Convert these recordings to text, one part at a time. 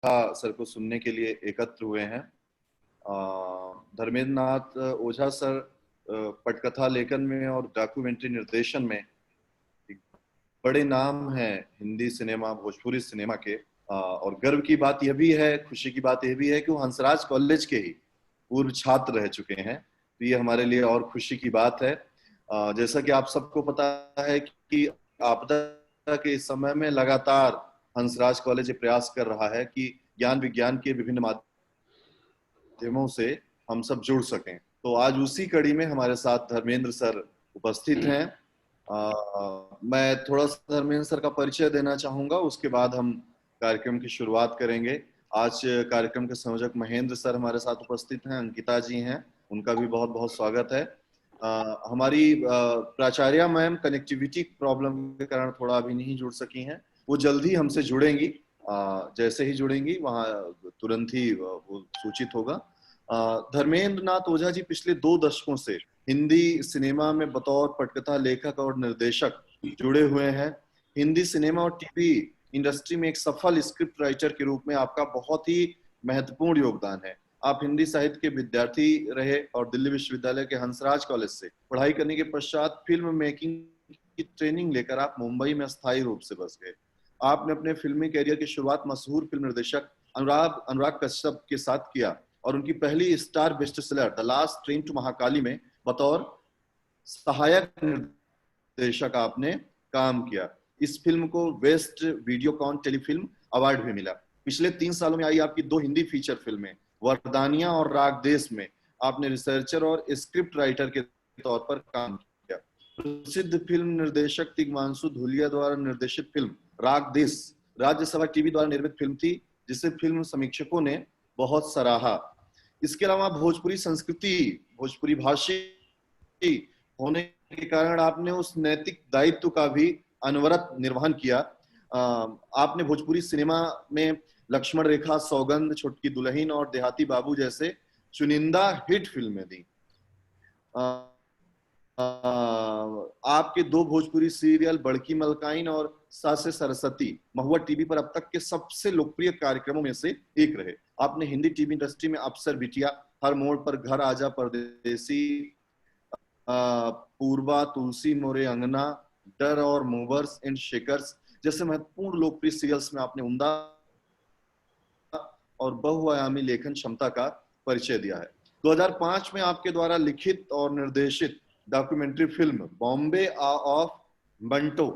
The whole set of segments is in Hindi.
सर को सुनने के लिए एकत्र हुए हैं। धर्मेंद्र नाथ ओझा सर पटकथा लेखन में और डॉक्यूमेंट्री निर्देशन में एक बड़े नाम हैं हिंदी सिनेमा, भोजपुरी सिनेमा के। और गर्व की बात यह भी है, खुशी की बात यह भी है कि वो हंसराज कॉलेज के ही पूर्व छात्र रह चुके हैं। तो ये हमारे लिए और खुशी की बात है। जैसा कि आप सबको पता है कि आपदा के इस समय में लगातार हंसराज कॉलेज प्रयास कर रहा है कि ज्ञान विज्ञान के विभिन्न माध्यमों से हम सब जुड़ सकें। तो आज उसी कड़ी में हमारे साथ धर्मेंद्र सर उपस्थित हैं। मैं थोड़ा सा धर्मेंद्र सर का परिचय देना चाहूंगा, उसके बाद हम कार्यक्रम की शुरुआत करेंगे। आज कार्यक्रम के संयोजक महेंद्र सर हमारे साथ उपस्थित हैं, अंकिता जी हैं, उनका भी बहुत बहुत स्वागत है। हमारी प्राचार्य मैम कनेक्टिविटी प्रॉब्लम के कारण थोड़ा अभी नहीं जुड़ सकी हैं, वो जल्द ही हमसे जुड़ेंगी। जैसे ही जुड़ेंगी वहां तुरंत ही वो सूचित होगा। धर्मेंद्र नाथ ओझा जी पिछले 2 दशकों से हिंदी सिनेमा में बतौर पटकथा लेखक और निर्देशक जुड़े हुए हैं। हिंदी सिनेमा और टीवी इंडस्ट्री में एक सफल स्क्रिप्ट राइटर के रूप में आपका बहुत ही महत्वपूर्ण योगदान है। आप हिंदी साहित्य के विद्यार्थी रहे और दिल्ली विश्वविद्यालय के हंसराज कॉलेज से पढ़ाई करने के पश्चात फिल्म मेकिंग की ट्रेनिंग लेकर आप मुंबई में अस्थायी रूप से बस गए। आपने अपने फिल्मी कैरियर की शुरुआत मशहूर फिल्म निर्देशक अनुराग कश्यप के साथ किया और उनकी पहली star best seller the last train to Mahakali में बतौर सहायक निर्देशक आपने काम किया। इस फिल्म को बेस्ट वीडियोकॉन टेलीफिल्म अवार्ड भी मिला। पिछले 3 सालों में आई आपकी 2 हिंदी फीचर फिल्में वरदानिया और राग देश में आपने रिसर्चर और स्क्रिप्ट राइटर के तौर पर काम किया। प्रसिद्ध फिल्म निर्देशक तिग्मांशु धूलिया द्वारा निर्देशित फिल्म राग देश राज्यसभा टीवी द्वारा निर्मित फिल्म थी, जिसे फिल्म समीक्षकों ने बहुत सराहा। इसके अलावा भोजपुरी संस्कृति, भोजपुरी भाषी होने के कारण आपने उस नैतिक दायित्व का भी अनवरत निर्वहन किया। आपने भोजपुरी सिनेमा में लक्ष्मण रेखा, सौगंध, छोटकी दुल्हन और देहाती बाबू जैसे चुनिंदा हिट फिल्में दी। आपके 2 भोजपुरी सीरियल बड़की मलकाइन और सासे सरस्वती महुआ टीवी पर अब तक के सबसे लोकप्रिय कार्यक्रमों में से एक रहे। आपने हिंदी टीवी इंडस्ट्री में अफसर बिटिया, हर मोड़ पर घर आजा परदेसी, पूर्वा, तुलसी मोरे अंगना, डर और मूवर्स एंड शेकर्स जैसे महत्वपूर्ण लोकप्रिय सीरियल्स में आपने उम्दा और बहुआयामी लेखन क्षमता का परिचय दिया है। 2005 में आपके द्वारा लिखित और निर्देशित डॉक्यूमेंट्री फिल्म बॉम्बे ऑफ बंटो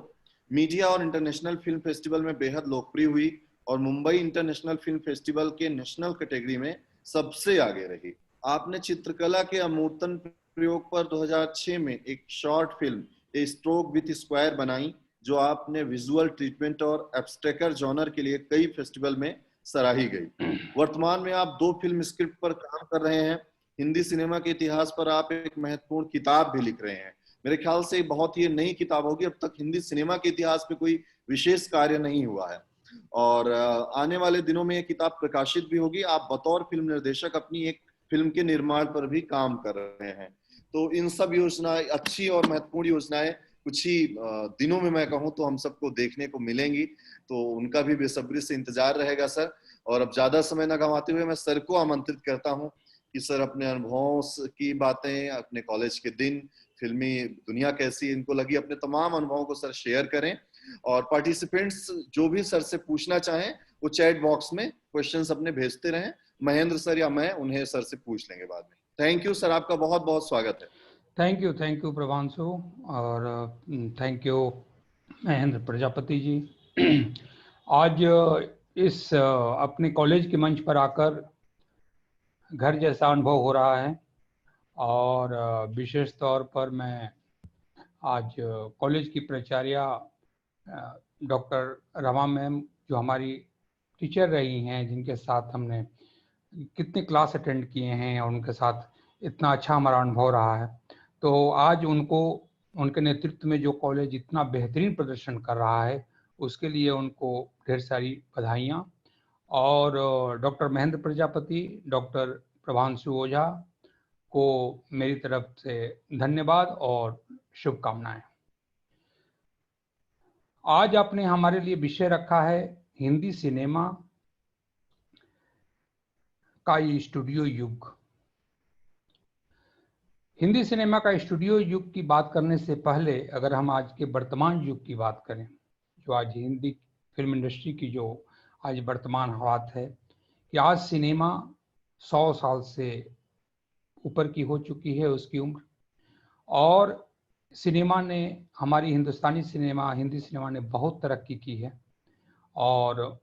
मीडिया और इंटरनेशनल फिल्म फेस्टिवल में बेहद लोकप्रिय हुई और मुंबई इंटरनेशनल फिल्म फेस्टिवल के नेशनल कैटेगरी में सबसे आगे रही। आपने चित्रकला के अमूर्तन प्रयोग पर 2006 में एक short film A stroke with square बनाई, जो आपने विजुअल ट्रीटमेंट और एब्स्ट्रैक्टर जॉनर के लिए कई फेस्टिवल में सराही गई। वर्तमान में आप 2 फिल्म स्क्रिप्ट पर काम कर रहे हैं। हिंदी सिनेमा के इतिहास पर आप एक महत्वपूर्ण किताब भी लिख रहे हैं। मेरे ख्याल से बहुत ही नई किताब होगी, अब तक हिंदी सिनेमा के इतिहास में कोई विशेष कार्य नहीं हुआ है और आने वाले दिनों में ये किताब प्रकाशित भी होगी। आप बतौर फिल्म निर्देशक अपनी एक फिल्म के निर्माण पर भी काम कर रहे हैं। तो इन सब योजनाएं, अच्छी और महत्वपूर्ण योजनाएं कुछ ही दिनों में मैं कहूँ तो हम सबको देखने को मिलेंगी, तो उनका भी बेसब्री से इंतजार रहेगा सर। और अब ज्यादा समय न गंवाते हुए मैं सर को आमंत्रित करता हूँ कि सर अपने अनुभवों की बातें, अपने कॉलेज के दिन, फिल्मी दुनिया कैसी इनको लगी, अपने तमाम अनुभवों को सर शेयर करें। और पार्टिसिपेंट्स जो भी सर से पूछना चाहें वो चैट बॉक्स में क्वेश्चंस अपने भेजते रहें, महेंद्र सर या मैं उन्हें सर से पूछ लेंगे बाद में। थैंक यू सर, आपका बहुत बहुत स्वागत है। थैंक यू प्रभांशु और थैंक यू महेंद्र प्रजापति जी। आज इस अपने कॉलेज के मंच पर आकर घर जैसा अनुभव हो रहा है और विशेष तौर पर मैं आज कॉलेज की प्राचार्य डॉक्टर रमा मैम, जो हमारी टीचर रही हैं, जिनके साथ हमने कितने क्लास अटेंड किए हैं और उनके साथ इतना अच्छा हमारा अनुभव रहा है, तो आज उनके नेतृत्व में जो कॉलेज इतना बेहतरीन प्रदर्शन कर रहा है उसके लिए उनको ढेर सारी बधाइयाँ। और डॉक्टर महेंद्र प्रजापति, डॉक्टर प्रभांशु ओझा को मेरी तरफ से धन्यवाद और शुभकामनाएं। आज आपने हमारे लिए विषय रखा है हिंदी सिनेमा का ये स्टूडियो युग। हिंदी सिनेमा का स्टूडियो युग की बात करने से पहले अगर हम आज के वर्तमान युग की बात करें, जो आज हिंदी फिल्म इंडस्ट्री की जो आज वर्तमान हालात है कि आज सिनेमा 100 साल से ऊपर की हो चुकी है उसकी उम्र, और सिनेमा ने, हमारी हिंदुस्तानी सिनेमा, हिंदी सिनेमा ने बहुत तरक्की की है और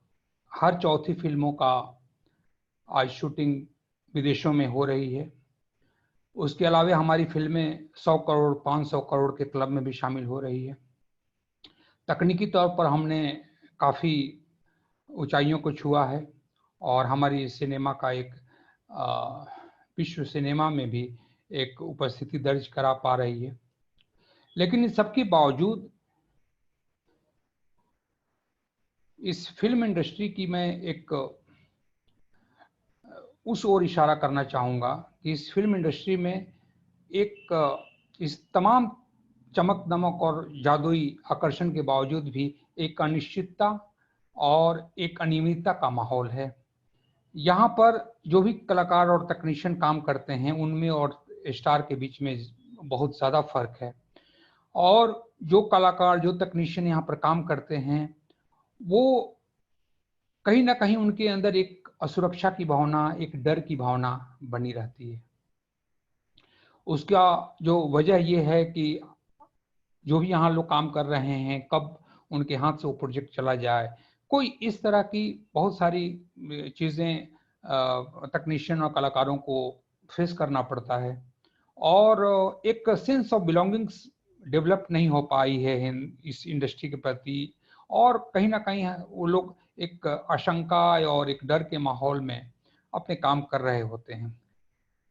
हर चौथी फिल्मों का आज शूटिंग विदेशों में हो रही है। उसके अलावा हमारी फिल्में 100 करोड़ 500 करोड़ के क्लब में भी शामिल हो रही है। तकनीकी तौर पर हमने काफ़ी ऊंचाइयों को छुआ है और हमारी सिनेमा का एक विश्व सिनेमा में भी एक उपस्थिति दर्ज करा पा रही है। लेकिन इन सबके बावजूद इस फिल्म इंडस्ट्री की मैं एक उस ओर इशारा करना चाहूँगा कि इस फिल्म इंडस्ट्री में एक इस तमाम चमक दमक और जादुई आकर्षण के बावजूद भी एक अनिश्चितता और एक अनियमितता का माहौल है। यहाँ पर जो भी कलाकार और तकनीशियन काम करते हैं उनमें और स्टार के बीच में बहुत ज़्यादा फर्क है, और जो कलाकार जो तकनीशियन यहाँ पर काम करते हैं वो कहीं ना कहीं उनके अंदर एक असुरक्षा की भावना, एक डर की भावना बनी रहती है। उसका जो वजह ये है कि जो भी यहाँ लोग काम कर रहे हैं कब उनके हाथ से वो प्रोजेक्ट चला जाए, कोई इस तरह की बहुत सारी चीज़ें तकनीशियन और कलाकारों को फेस करना पड़ता है, और एक सेंस ऑफ बिलोंगिंग्स डेवलप नहीं हो पाई है इस इंडस्ट्री के प्रति, और कहीं ना कहीं वो लोग एक आशंका और एक डर के माहौल में अपने काम कर रहे होते हैं।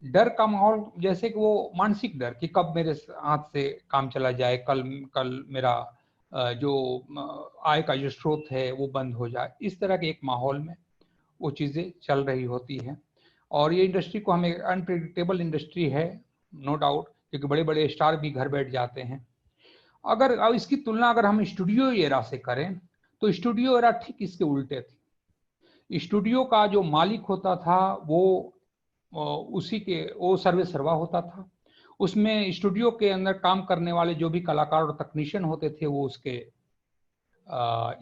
डर का माहौल जैसे कि वो मानसिक डर कि कब मेरे हाथ से काम चला जाए, कल कल मेरा जो आय का जो स्रोत है वो बंद हो जाए, इस तरह के एक माहौल में वो चीज़ें चल रही होती हैं। और ये इंडस्ट्री को हमें अनप्रेडिक्टेबल इंडस्ट्री है, नो डाउट, क्योंकि बड़े बड़े स्टार भी घर बैठ जाते हैं। अगर अब इसकी तुलना अगर हम स्टूडियो एरा से करें तो स्टूडियो एरा ठीक इसके उल्टे थी। स्टूडियो का जो मालिक होता था वो उसी के वो सर्वे सर्वा होता था। उसमें स्टूडियो के अंदर काम करने वाले जो भी कलाकार और तकनीशियन होते थे वो उसके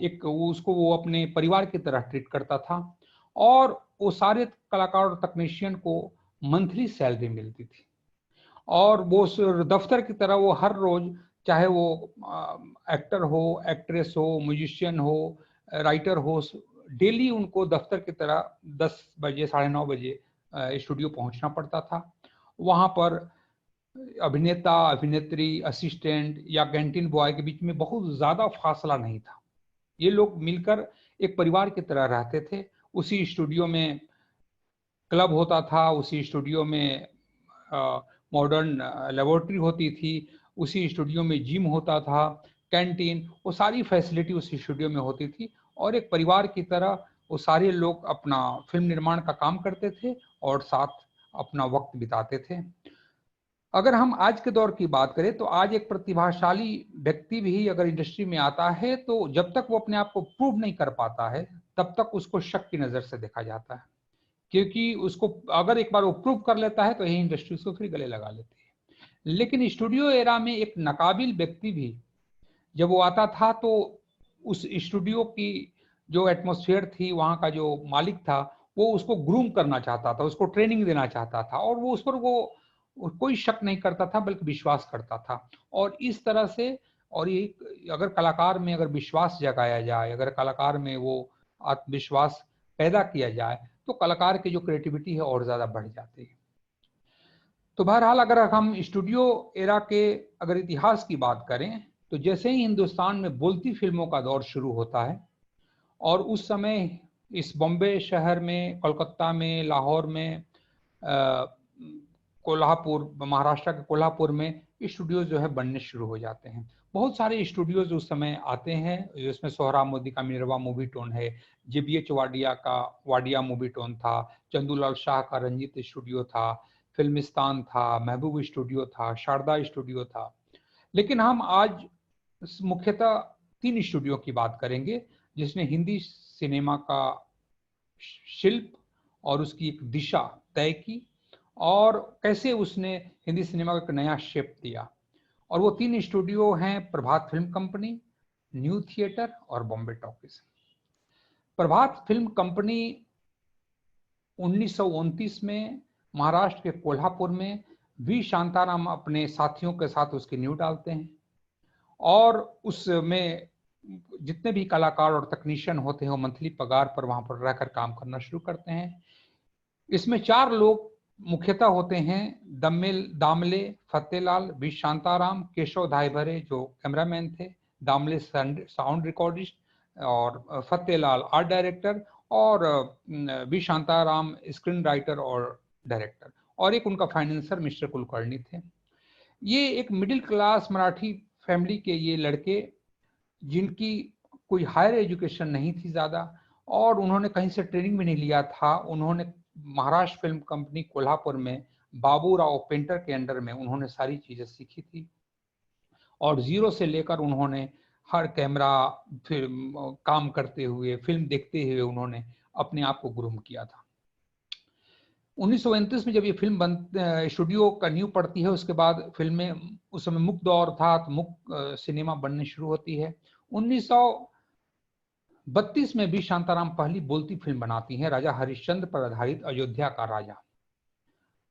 एक वो उसको वो अपने परिवार की तरह ट्रीट करता था, और वो सारे कलाकार और तकनीशियन को मंथली सैलरी मिलती थी, और वो दफ्तर की तरह वो हर रोज, चाहे वो एक्टर हो, एक्ट्रेस हो, म्यूजिशियन हो, राइटर हो, डेली उनको दफ्तर की तरह 10 बजे 9:30 बजे स्टूडियो पहुंचना पड़ता था। वहां पर अभिनेता, अभिनेत्री, असिस्टेंट या कैंटीन बॉय के बीच में बहुत ज्यादा फासला नहीं था। ये लोग मिलकर एक परिवार की तरह रहते थे। उसी स्टूडियो में क्लब होता था, उसी स्टूडियो में मॉडर्न लेबोरेटरी होती थी, उसी स्टूडियो में जिम होता था, कैंटीन, वो सारी फैसिलिटी उसी स्टूडियो में होती थी, और एक परिवार की तरह वो सारे लोग अपना फिल्म निर्माण का काम करते थे और साथ अपना वक्त बिताते थे। अगर हम आज के दौर की बात करें तो आज एक प्रतिभाशाली व्यक्ति भी अगर इंडस्ट्री में आता है तो जब तक वो अपने आप को प्रूव नहीं कर पाता है तब तक उसको शक की नजर से देखा जाता है, क्योंकि उसको अगर एक बार वो प्रूव कर लेता है तो यही इंडस्ट्री उसको फिर गले लगा लेती है। लेकिन स्टूडियो एरा में एक नाकाबिल व्यक्ति भी जब वो आता था तो उस स्टूडियो की जो एटमॉस्फेयर थी, वहाँ का जो मालिक था, वो उसको ग्रूम करना चाहता था, उसको ट्रेनिंग देना चाहता था, और वो उस पर वो कोई शक नहीं करता था बल्कि विश्वास करता था। और इस तरह से, और ये अगर कलाकार में अगर विश्वास जगाया जाए, अगर कलाकार में वो आत्मविश्वास पैदा किया जाए तो कलाकार की जो क्रिएटिविटी है और ज्यादा बढ़ जाती है। तो बहरहाल अगर हम स्टूडियो एरा के अगर इतिहास की बात करें तो जैसे ही हिंदुस्तान में बोलती फिल्मों का दौर शुरू होता है, और उस समय इस बॉम्बे शहर में, कोलकाता में, लाहौर में, कोल्हापुर, महाराष्ट्र के कोल्हापुर में स्टूडियोज जो है बनने शुरू हो जाते हैं। बहुत सारे स्टूडियोज उस समय आते हैं, जिसमें सोहराब मोदी का मिनरवा मूवी टोन है, JBH वाडिया का वाडिया मूवी टोन था, चंदूलाल शाह का रंजीत स्टूडियो था, फिल्मिस्तान था, महबूब स्टूडियो था, शारदा स्टूडियो था। लेकिन हम आज मुख्यतः 3 स्टूडियो की बात करेंगे जिसने हिंदी सिनेमा का शिल्प और उसकी एक दिशा तय की और कैसे उसने हिंदी सिनेमा को एक नया शेप दिया। और वो 3 स्टूडियो हैं, प्रभात फिल्म कंपनी, न्यू थिएटर और बॉम्बे टॉकीज। प्रभात फिल्म कंपनी 1929 में महाराष्ट्र के कोल्हापुर में वी शांताराम अपने साथियों के साथ उसकी नींव डालते हैं और उसमें जितने भी कलाकार और तकनीशियन होते हैं वो मंथली पगार पर वहां पर रहकर काम करना शुरू करते हैं। इसमें 4 लोग मुख्यतः होते हैं, दामले फतेलाल, वी शांताराम, केशव धायभरे जो कैमरामैन थे, दामले साउंड रिकॉर्डिस्ट और फतेलाल आर्ट डायरेक्टर और वी शांताराम स्क्रीन राइटर और डायरेक्टर, और एक उनका फाइनेंसर मिस्टर कुलकर्णी थे। ये एक मिडिल क्लास मराठी फैमिली के ये लड़के जिनकी कोई हायर एजुकेशन नहीं थी ज़्यादा और उन्होंने कहीं से ट्रेनिंग भी नहीं लिया था, उन्होंने महाराष्ट्र फिल्म कंपनी कोल्हापुर में बाबूराव पेंटर के अंडर में उन्होंने सारी चीज़ें सीखी थी और जीरो से लेकर उन्होंने हर कैमरा फिल्म काम करते हुए, फिल्म देखते हुए उन्होंने अपने आप को ग्रूम किया था। 1929 में जब ये फिल्म स्टूडियो का नींव पड़ती है, उसके बाद फिल्में, उस समय मुक्त दौर था तो मुक्त सिनेमा बनने शुरू होती है। 1932 में वी शांताराम पहली बोलती फिल्म बनाती हैं, राजा हरिश्चंद्र पर आधारित अयोध्या का राजा।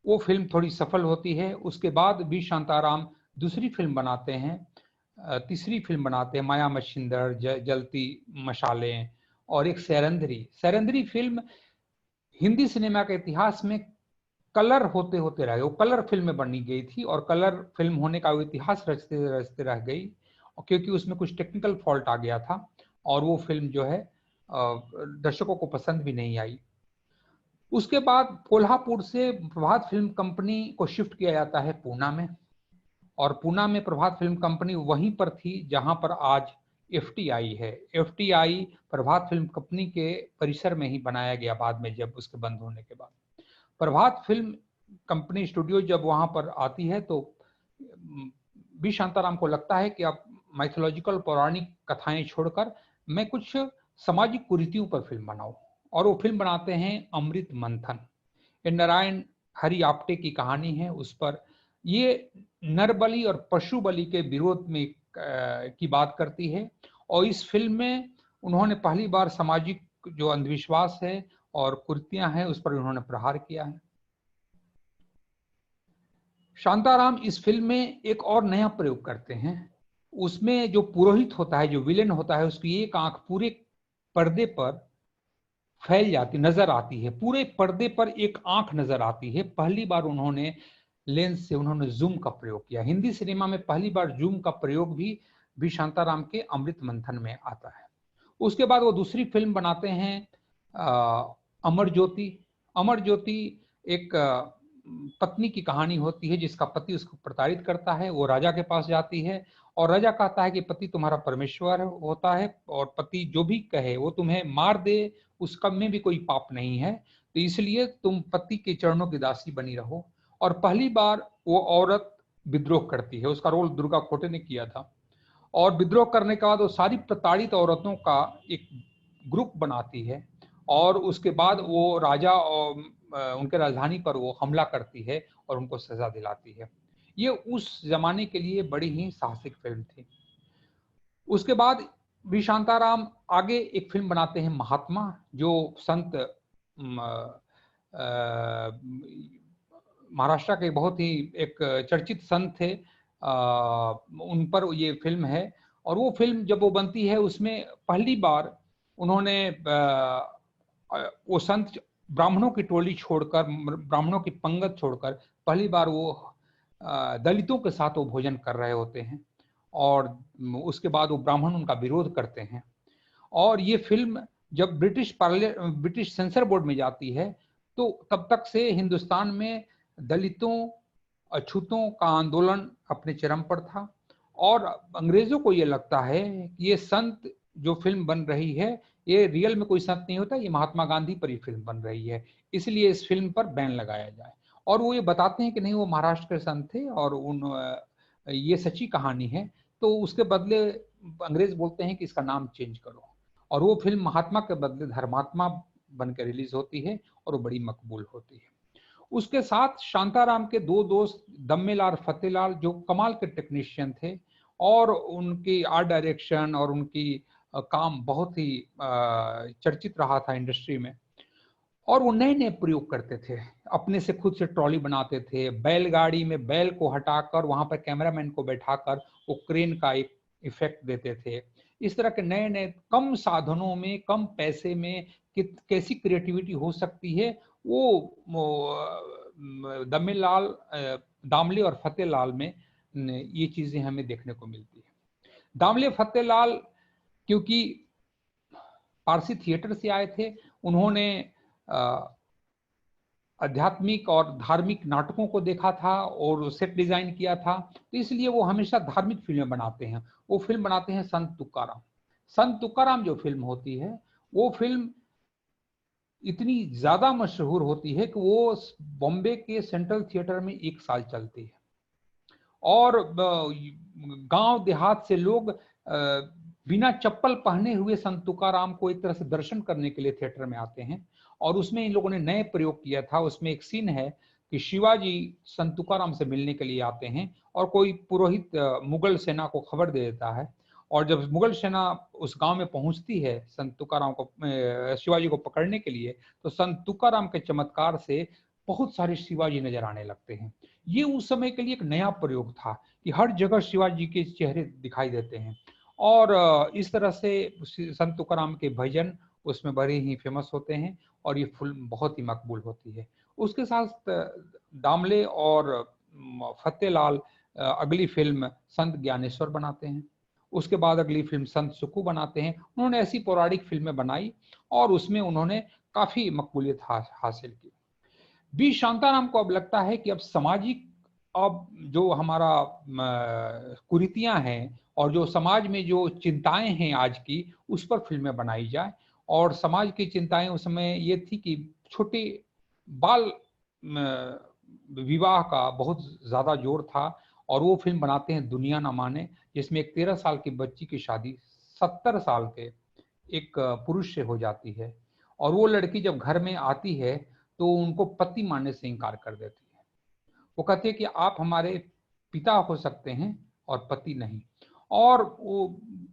वो फिल्म थोड़ी सफल होती है। उसके बाद वी शांताराम दूसरी फिल्म बनाते हैं, तीसरी फिल्म बनाते हैं, माया मच्छिंदर, जलती मशालें और एक सैरंद्री फिल्म हिंदी सिनेमा के इतिहास में कलर होते होते रह गई। वो कलर फिल्म में बनी गई थी और कलर फिल्म होने का वो इतिहास रचते रचते रह गई क्योंकि उसमें कुछ टेक्निकल फॉल्ट आ गया था और वो फिल्म जो है दर्शकों को पसंद भी नहीं आई। उसके बाद कोल्हापुर से प्रभात फिल्म कंपनी को शिफ्ट किया जाता है पूना में, और पूना में प्रभात फिल्म कंपनी वहीं पर थी जहां पर आज एफटीआई है। एफटीआई प्रभात फिल्म कंपनी के परिसर में ही बनाया गया बाद में, जब उसके बंद होने के बाद। प्रभात फिल्म कंपनी स्टूडियो जब वहां पर आती है तो वी शांताराम को लगता है कि अब माइथोलॉजिकल पौराणिक कथाएं छोड़कर मैं कुछ सामाजिक कुरीतियों पर फिल्म बनाऊं, और वो फिल्म बनाते हैं अमृत मंथन। ये नारायण हरि आप्टे की कहानी है। उस पर ये नर बलि और पशु बलि के विरोध में की बात करती है और इस फिल्म में उन्होंने पहली बार सामाजिक जो अंधविश्वास है और कुरीतियां हैं उस पर उन्होंने प्रहार किया है। शांताराम इस फिल्म में एक और नया प्रयोग करते हैं। उसमें जो पुरोहित होता है, जो विलेन होता है, उसकी एक आंख पूरे पर्दे पर फैल जाती नजर आती है, पूरे पर्दे पर एक आंख नजर आती है। पहली बार उन्होंने लेंस से उन्होंने जूम का प्रयोग किया। हिंदी सिनेमा में पहली बार जूम का प्रयोग भी शांताराम के अमृत मंथन में आता है। उसके बाद वो दूसरी फिल्म बनाते हैं अमर ज्योति। अमर ज्योति एक पत्नी की कहानी होती है जिसका पति उसको प्रताड़ित करता है। वो राजा के पास जाती है और राजा कहता है कि पति तुम्हारा परमेश्वर होता है और पति जो भी कहे वो तुम्हें मार दे, उसका में भी कोई पाप नहीं है, तो इसलिए तुम पति के चरणों की दासी बनी रहो। और पहली बार वो औरत विद्रोह करती है। उसका रोल दुर्गा खोटे ने किया था और विद्रोह करने के बाद वो सारी प्रताड़ित औरतों का एक ग्रुप बनाती है और उसके बाद वो राजा और उनके राजधानी पर वो हमला करती है और उनको सजा दिलाती है। ये उस जमाने के लिए बड़ी ही साहसिक फिल्म थी। उसके बाद वी शांताराम आगे एक फिल्म बनाते हैं महात्मा, जो संत महाराष्ट्र के बहुत ही एक चर्चित संत थे, उन पर ये फिल्म है। और वो फिल्म जब वो बनती है उसमें पहली बार उन्होंने वो संत ब्राह्मणों की टोली छोड़कर, ब्राह्मणों की पंगत छोड़कर पहली बार वो दलितों के साथ वो भोजन कर रहे होते हैं और उसके बाद वो ब्राह्मण उनका विरोध करते हैं। और ये फिल्म जब ब्रिटिश सेंसर बोर्ड में जाती है तो तब तक से हिंदुस्तान में दलितों, अछूतों का आंदोलन अपने चरम पर था और अंग्रेजों को ये लगता है कि ये संत जो फिल्म बन रही है ये रियल में कोई संत नहीं होता, ये महात्मा गांधी पर ही फिल्म बन रही है, इसलिए इस फिल्म पर बैन लगाया जाए। और वो ये बताते हैं कि नहीं, वो महाराष्ट्र के संत थे और ये सच्ची कहानी है। तो उसके बदले अंग्रेज बोलते हैं कि इसका नाम चेंज करो और वो फिल्म महात्मा के बदले धर्मात्मा बनकर रिलीज होती है और वो बड़ी मकबूल होती है। उसके साथ शांताराम के दो दोस्त दम्मेलाल और फतेहलाल जो कमाल के टेक्नीशियन थे और उनकी आर्ट डायरेक्शन और उनकी काम बहुत ही चर्चित रहा था इंडस्ट्री में। और वो नए नए प्रयोग करते थे, अपने से खुद से ट्रॉली बनाते थे, बैलगाड़ी में बैल को हटाकर वहां पर कैमरामैन को बैठाकर वो क्रेन का एक इफेक्ट देते थे। इस तरह के नए नए कम साधनों में कम पैसे में कैसी क्रिएटिविटी हो सकती है, वो दम्मेलाल, दामले और फतेहलाल में ये चीजें हमें देखने को मिलती है। दामले फतेहलाल क्योंकि पारसी थिएटर से आए थे, उन्होंने आध्यात्मिक और धार्मिक नाटकों को देखा था और सेट डिजाइन किया था, तो इसलिए वो हमेशा धार्मिक फिल्में बनाते हैं। वो फिल्म बनाते हैं संत तुकाराम। संत तुकाराम जो फिल्म होती है, वो फिल्म इतनी ज्यादा मशहूर होती है कि वो बॉम्बे के सेंट्रल थिएटर में 1 साल चलती है और गांव देहात से लोग बिना चप्पल पहने हुए संत तुकाराम को एक तरह से दर्शन करने के लिए थिएटर में आते हैं। और उसमें इन लोगों ने नए प्रयोग किया था। उसमें एक सीन है कि शिवाजी संत तुकाराम से मिलने के लिए आते हैं और कोई पुरोहित मुगल सेना को खबर दे देता है, और जब मुगल सेना उस गांव में पहुंचती है संत तुकाराम को, शिवाजी को पकड़ने के लिए, तो संत तुकाराम के चमत्कार से बहुत सारे शिवाजी नजर आने लगते हैं। ये उस समय के लिए एक नया प्रयोग था कि हर जगह शिवाजी के चेहरे दिखाई देते हैं। और इस तरह से संत तुकाराम के भजन उसमें बड़े ही फेमस होते हैं और ये फिल्म बहुत ही मकबूल होती है। उसके साथ दामले और फतेहलाल अगली फिल्म संत ज्ञानेश्वर बनाते हैं। उसके बाद अगली फिल्म संत सुखू बनाते हैं। उन्होंने ऐसी पौराणिक फिल्में बनाई और उसमें उन्होंने काफी मकबूलियत हासिल की। बी शांताराम को अब लगता है कि अब सामाजिक, अब जो हमारा कुरीतियां हैं और जो समाज में जो चिंताएं हैं आज की, उस पर फिल्में बनाई जाए। और समाज की चिंताएं उस समय ये थी कि छोटे बाल विवाह का बहुत ज्यादा जोर था। और वो फिल्म बनाते हैं दुनिया न माने, जिसमें एक 13 साल की बच्ची की शादी 70 साल के एक पुरुष से हो जाती है। और वो लड़की जब घर में आती है तो उनको पति मानने से इनकार कर देती है। वो कहते हैं कि आप हमारे पिता हो सकते हैं और पति नहीं। और वो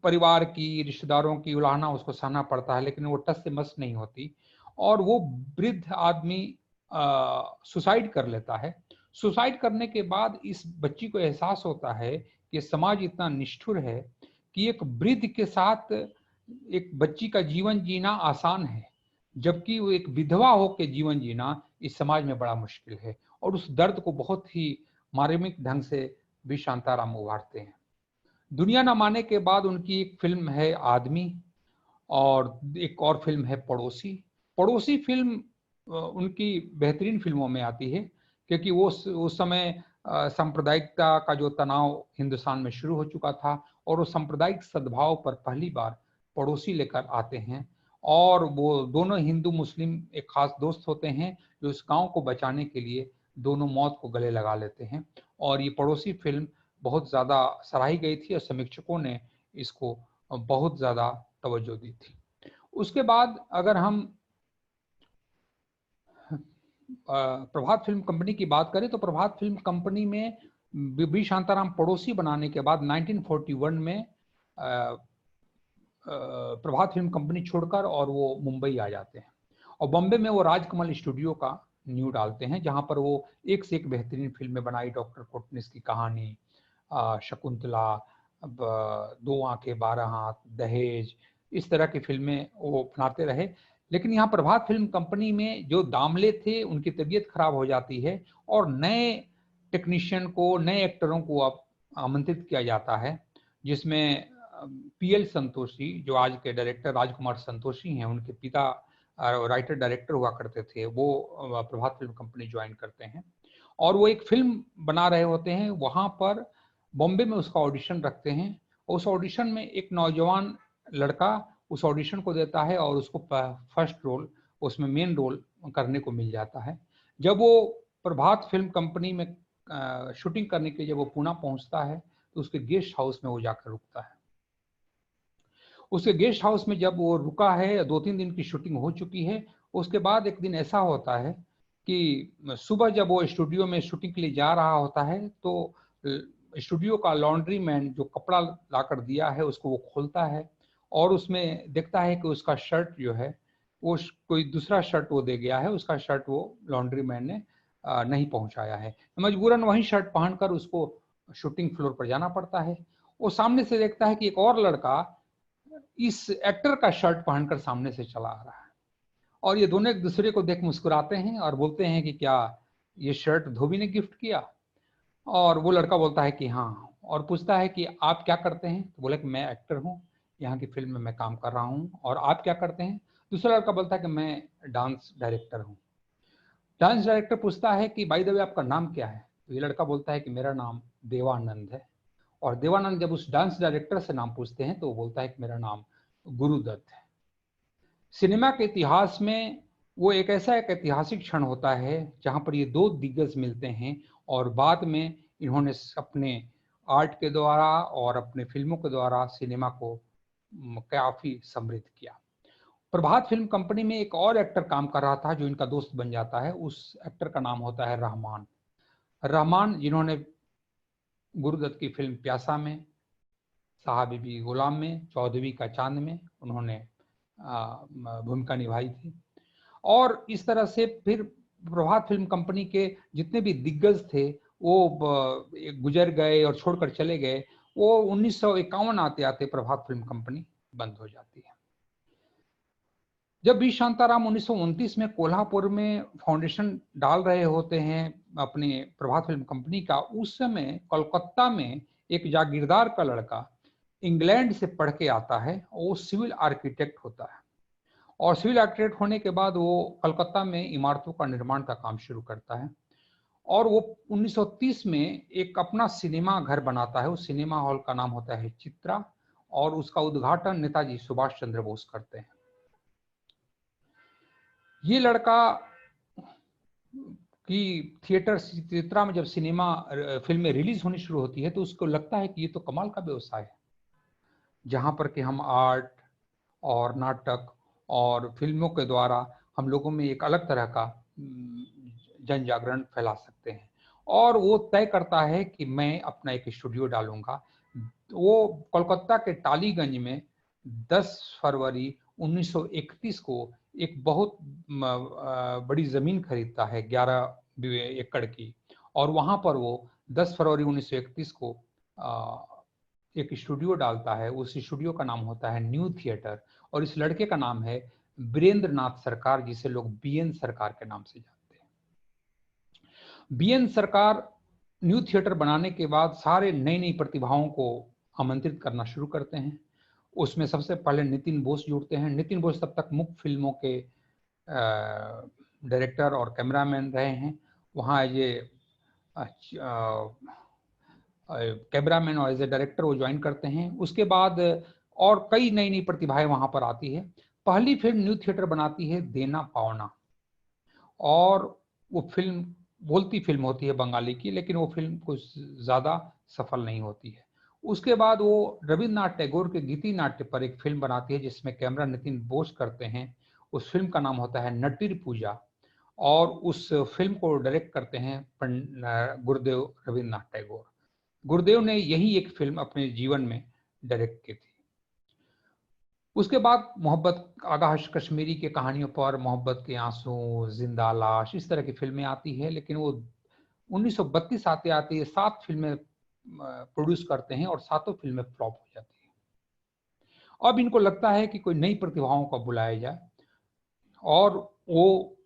परिवार की, रिश्तेदारों की उलाहना उसको सहना पड़ता है, लेकिन वो टस से मस नहीं होती। और वो वृद्ध आदमी सुसाइड कर लेता है। सुसाइड करने के बाद इस बच्ची को एहसास होता है कि समाज इतना निष्ठुर है कि एक वृद्ध के साथ एक बच्ची का जीवन जीना आसान है, जबकि वो एक विधवा होकर जीवन जीना इस समाज में बड़ा मुश्किल है। और उस दर्द को बहुत ही मार्मिक ढंग से भी शांताराम उभारते हैं। दुनिया न माने के बाद उनकी एक फिल्म है आदमी, और एक और फिल्म है पड़ोसी। पड़ोसी फिल्म उनकी बेहतरीन फिल्मों में आती है, क्योंकि वो उस समय सांप्रदायिकता का जो तनाव हिंदुस्तान में शुरू हो चुका था, और वो सांप्रदायिक सद्भाव पर पहली बार पड़ोसी लेकर आते हैं। और वो दोनों हिंदू मुस्लिम एक खास दोस्त होते हैं जो इस गांव को बचाने के लिए दोनों मौत को गले लगा लेते हैं। और ये पड़ोसी फिल्म बहुत ज़्यादा सराही गई थी और समीक्षकों ने इसको बहुत ज़्यादा तवज्जो दी थी। उसके बाद अगर हम प्रभात फिल्म कंपनी की बात करें, तो प्रभात फिल्म कंपनी में बी शांताराम पड़ोसी बनाने के बाद 1941 में प्रभात फिल्म कंपनी छोड़कर और वो मुंबई आ जाते हैं। और बॉम्बे में वो राजकमल स्टूडियो का नींव डालते हैं, जहां पर वो एक से एक बेहतरीन फिल्में बनाई। डॉक्टर कोटनिस की कहानी, शकुंतला, 2 आंखें 12 हाथ, दहेज, इस तरह की फिल्में वो बनाते रहे। लेकिन यहाँ प्रभात फिल्म कंपनी में जो दामले थे उनकी तबीयत खराब हो जाती है और नए टेक्नीशियन को, नए एक्टरों को अब आमंत्रित किया जाता है, जिसमें पीएल संतोषी, जो आज के डायरेक्टर राजकुमार संतोषी हैं, उनके पिता राइटर डायरेक्टर हुआ करते थे, वो प्रभात फिल्म कंपनी ज्वाइन करते हैं। और वो एक फिल्म बना रहे होते हैं। वहाँ पर बॉम्बे में उसका ऑडिशन रखते हैं। उस ऑडिशन में एक नौजवान लड़का उस ऑडिशन को देता है और उसको फर्स्ट रोल, उसमें मेन रोल करने को मिल जाता है। जब वो प्रभात फिल्म कंपनी में शूटिंग करने के लिए जब वो पुणे पहुंचता है, तो उसके गेस्ट हाउस में वो जाकर रुकता है। उसके गेस्ट हाउस में जब वो रुका है, 2-3 दिन की शूटिंग हो चुकी है, उसके बाद एक दिन ऐसा होता है कि सुबह जब वो स्टूडियो में शूटिंग के लिए जा रहा होता है तो स्टूडियो का लॉन्ड्री मैन जो कपड़ा लाकर दिया है उसको वो खोलता है और उसमें देखता है कि उसका शर्ट जो है वो कोई दूसरा शर्ट वो दे गया है, उसका शर्ट वो लॉन्ड्री मैन ने नहीं पहुंचाया है। मजबूरन वही शर्ट पहनकर उसको शूटिंग फ्लोर पर जाना पड़ता है। वो सामने से देखता है कि एक और लड़का इस एक्टर का शर्ट पहनकर सामने से चला आ रहा है और ये दोनों एक दूसरे को देख मुस्कुराते हैं और बोलते हैं कि क्या ये शर्ट धोबी ने गिफ्ट किया? और वो लड़का बोलता है कि हाँ, और पूछता है कि आप क्या करते हैं? तो बोले कि मैं एक्टर हूँ, यहाँ की फिल्म में मैं काम कर रहा हूँ। और आप क्या करते हैं? दूसरा लड़का बोलता है कि मैं डांस डायरेक्टर हूँ। डांस डायरेक्टर पूछता है कि बाय द वे आपका नाम क्या है? तो ये लड़का बोलता है कि मेरा नाम देवानंद है। और देवानंद जब उस डांस डायरेक्टर से नाम पूछते हैं तो वो बोलता है कि मेरा नाम गुरुदत्त है। सिनेमा के इतिहास में वो एक ऐतिहासिक क्षण होता है जहां पर ये दो दिग्गज मिलते हैं और बाद में इन्होंने अपने आर्ट के द्वारा और अपने फिल्मों के द्वारा सिनेमा को काफी समृद्ध किया। प्रभात फिल्म कंपनी में एक और एक्टर काम कर रहा था जो इनका दोस्त बन जाता है। उस एक्टर का नाम होता है रहमान। रहमान जिन्होंने गुरुदत्त की फिल्म प्यासा में, साहबीबी गुलाम में, चौदहवीं का चांद में उन्होंने भूमिका निभाई थी। और इस तरह से फिर प्रभात फिल्म कंपनी के जितने भी दिग्गज थे वो गुजर गए और छोड़कर चले गए। वो 1951 आते आते प्रभात फिल्म कंपनी बंद हो जाती है। जब बी शांताराम 1929 में कोल्हापुर में फाउंडेशन डाल रहे होते हैं अपने प्रभात फिल्म कंपनी का, उस समय कोलकाता में एक जागीरदार का लड़का इंग्लैंड से पढ़ के आता है और वो सिविल आर्किटेक्ट होता है। और सिविल आर्किटेक्ट होने के बाद वो कलकत्ता में इमारतों का निर्माण का काम शुरू करता है और वो 1930 में एक अपना सिनेमा घर बनाता है। उस सिनेमा हॉल का नाम होता है चित्रा और उसका उद्घाटन नेताजी सुभाष चंद्र बोस करते हैं। ये लड़का कि थिएटर चित्रा में जब सिनेमा फिल्में रिलीज होनी शुरू होती है तो उसको लगता है कि ये तो कमाल का व्यवसाय है जहां पर कि हम आर्ट और नाटक और फिल्मों के द्वारा हम लोगों में एक अलग तरह का जन जागरण फैला सकते हैं। और वो तय करता है कि मैं अपना एक स्टूडियो डालूंगा। वो कोलकाता के टालीगंज में 10 फरवरी 1931 को एक बहुत बड़ी जमीन खरीदता है 11 एकड़ की और वहां पर वो 10 फरवरी 1931 को एक स्टूडियो डालता है। उस स्टूडियो का नाम होता है न्यू थिएटर और इस लड़के का नाम है वीरेंद्र नाथ सरकार, जिसे लोग बीएन सरकार के नाम से जानते हैं। बीएन सरकार न्यू थिएटर बनाने के बाद सारे नई नई प्रतिभाओं को आमंत्रित करना शुरू करते हैं। उसमें सबसे पहले नितिन बोस जुड़ते हैं। नितिन बोस तब तक मुख्य फिल्मों के डायरेक्टर और कैमरामैन रहे हैं। वहाँ ये कैमरामैन और एज ए डायरेक्टर वो ज्वाइन करते हैं। उसके बाद और कई नई नई प्रतिभाएं वहां पर आती है। पहली फिल्म न्यू थिएटर बनाती है देना पावना और वो फिल्म बोलती फिल्म होती है बंगाली की, लेकिन वो फिल्म कुछ ज्यादा सफल नहीं होती है। उसके बाद वो रविन्द्रनाथ टैगोर के गीति नाट्य पर एक फिल्म बनाती है जिसमें कैमरा नितिन बोस करते हैं। उस फिल्म का नाम होता है नटीर पूजा और उस फिल्म को डायरेक्ट करते हैं गुरुदेव रविन्द्रनाथ टैगोर। गुरुदेव ने यही एक फिल्म अपने जीवन में डायरेक्ट की थी। उसके बाद मोहब्बत आगा कश्मीरी के कहानियों पर मोहब्बत के आंसू, जिंदा लाश, इस तरह की फिल्में आती है। लेकिन वो 1932 आते आते ये 7 फिल्में प्रोड्यूस करते हैं और 7 फिल्में फ्लॉप हो जाती है। अब इनको लगता है कि कोई नई प्रतिभाओं को बुलाया जाए और वो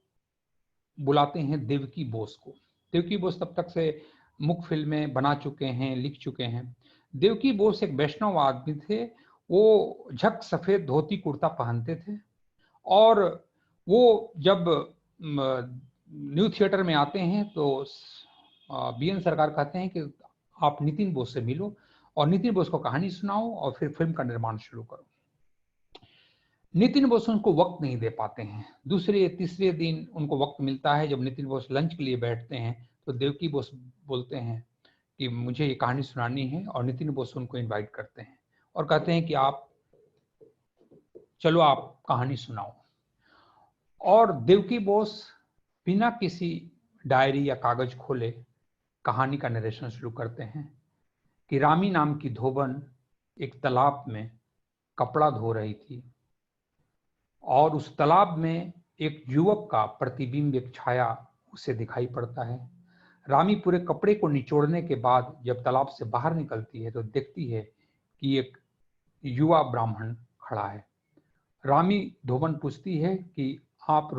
बुलाते हैं देवकी बोस को। देवकी बोस तब तक से मुख्य फिल्में बना चुके हैं, लिख चुके हैं। देवकी बोस एक वैष्णव आदमी थे। वो झक सफेद धोती कुर्ता पहनते थे और वो जब न्यू थिएटर में आते हैं तो बीएन सरकार कहते हैं कि आप नितिन बोस से मिलो और नितिन बोस को कहानी सुनाओ और फिर फिल्म का निर्माण शुरू करो। नितिन बोस उनको वक्त नहीं दे पाते हैं। दूसरे तीसरे दिन उनको वक्त मिलता है। जब नितिन बोस लंच के लिए बैठते हैं तो देवकी बोस बोलते हैं कि मुझे ये कहानी सुनानी है और नितिन बोस उनको इनवाइट करते हैं और कहते हैं कि आप चलो, आप कहानी सुनाओ। और देवकी बोस बिना किसी डायरी या कागज खोले कहानी का नरेशन शुरू करते हैं कि रामी नाम की धोबन एक तालाब में कपड़ा धो रही थी और उस तालाब में एक युवक का प्रतिबिंब, एक छाया उसे दिखाई पड़ता है। रामी पूरे कपड़े को निचोड़ने के बाद जब तालाब से बाहर निकलती है तो देखती है कि एक युवा ब्राह्मण खड़ा है। रामी धोबन पूछती है कि आप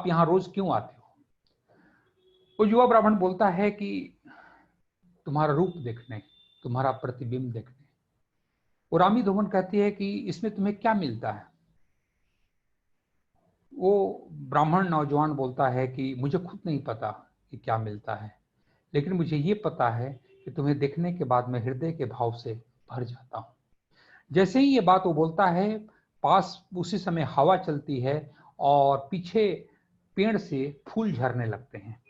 यहाँ रोज क्यों आते हो? वो युवा ब्राह्मण बोलता है कि तुम्हारा रूप देखने, तुम्हारा प्रतिबिंब देखने। वो रामी धोबन कहती है कि इसमें तुम्हें क्या मिलता है? वो ब्राह्मण नौजवान बोलता है कि मुझे खुद नहीं पता कि क्या मिलता है, लेकिन मुझे ये पता है कि तुम्हें देखने के बाद मैं हृदय के भाव से भर जाता हूँ। जैसे ही ये बात वो बोलता है, पास उसी समय हवा चलती है और पीछे पेड़ से फूल झरने लगते हैं।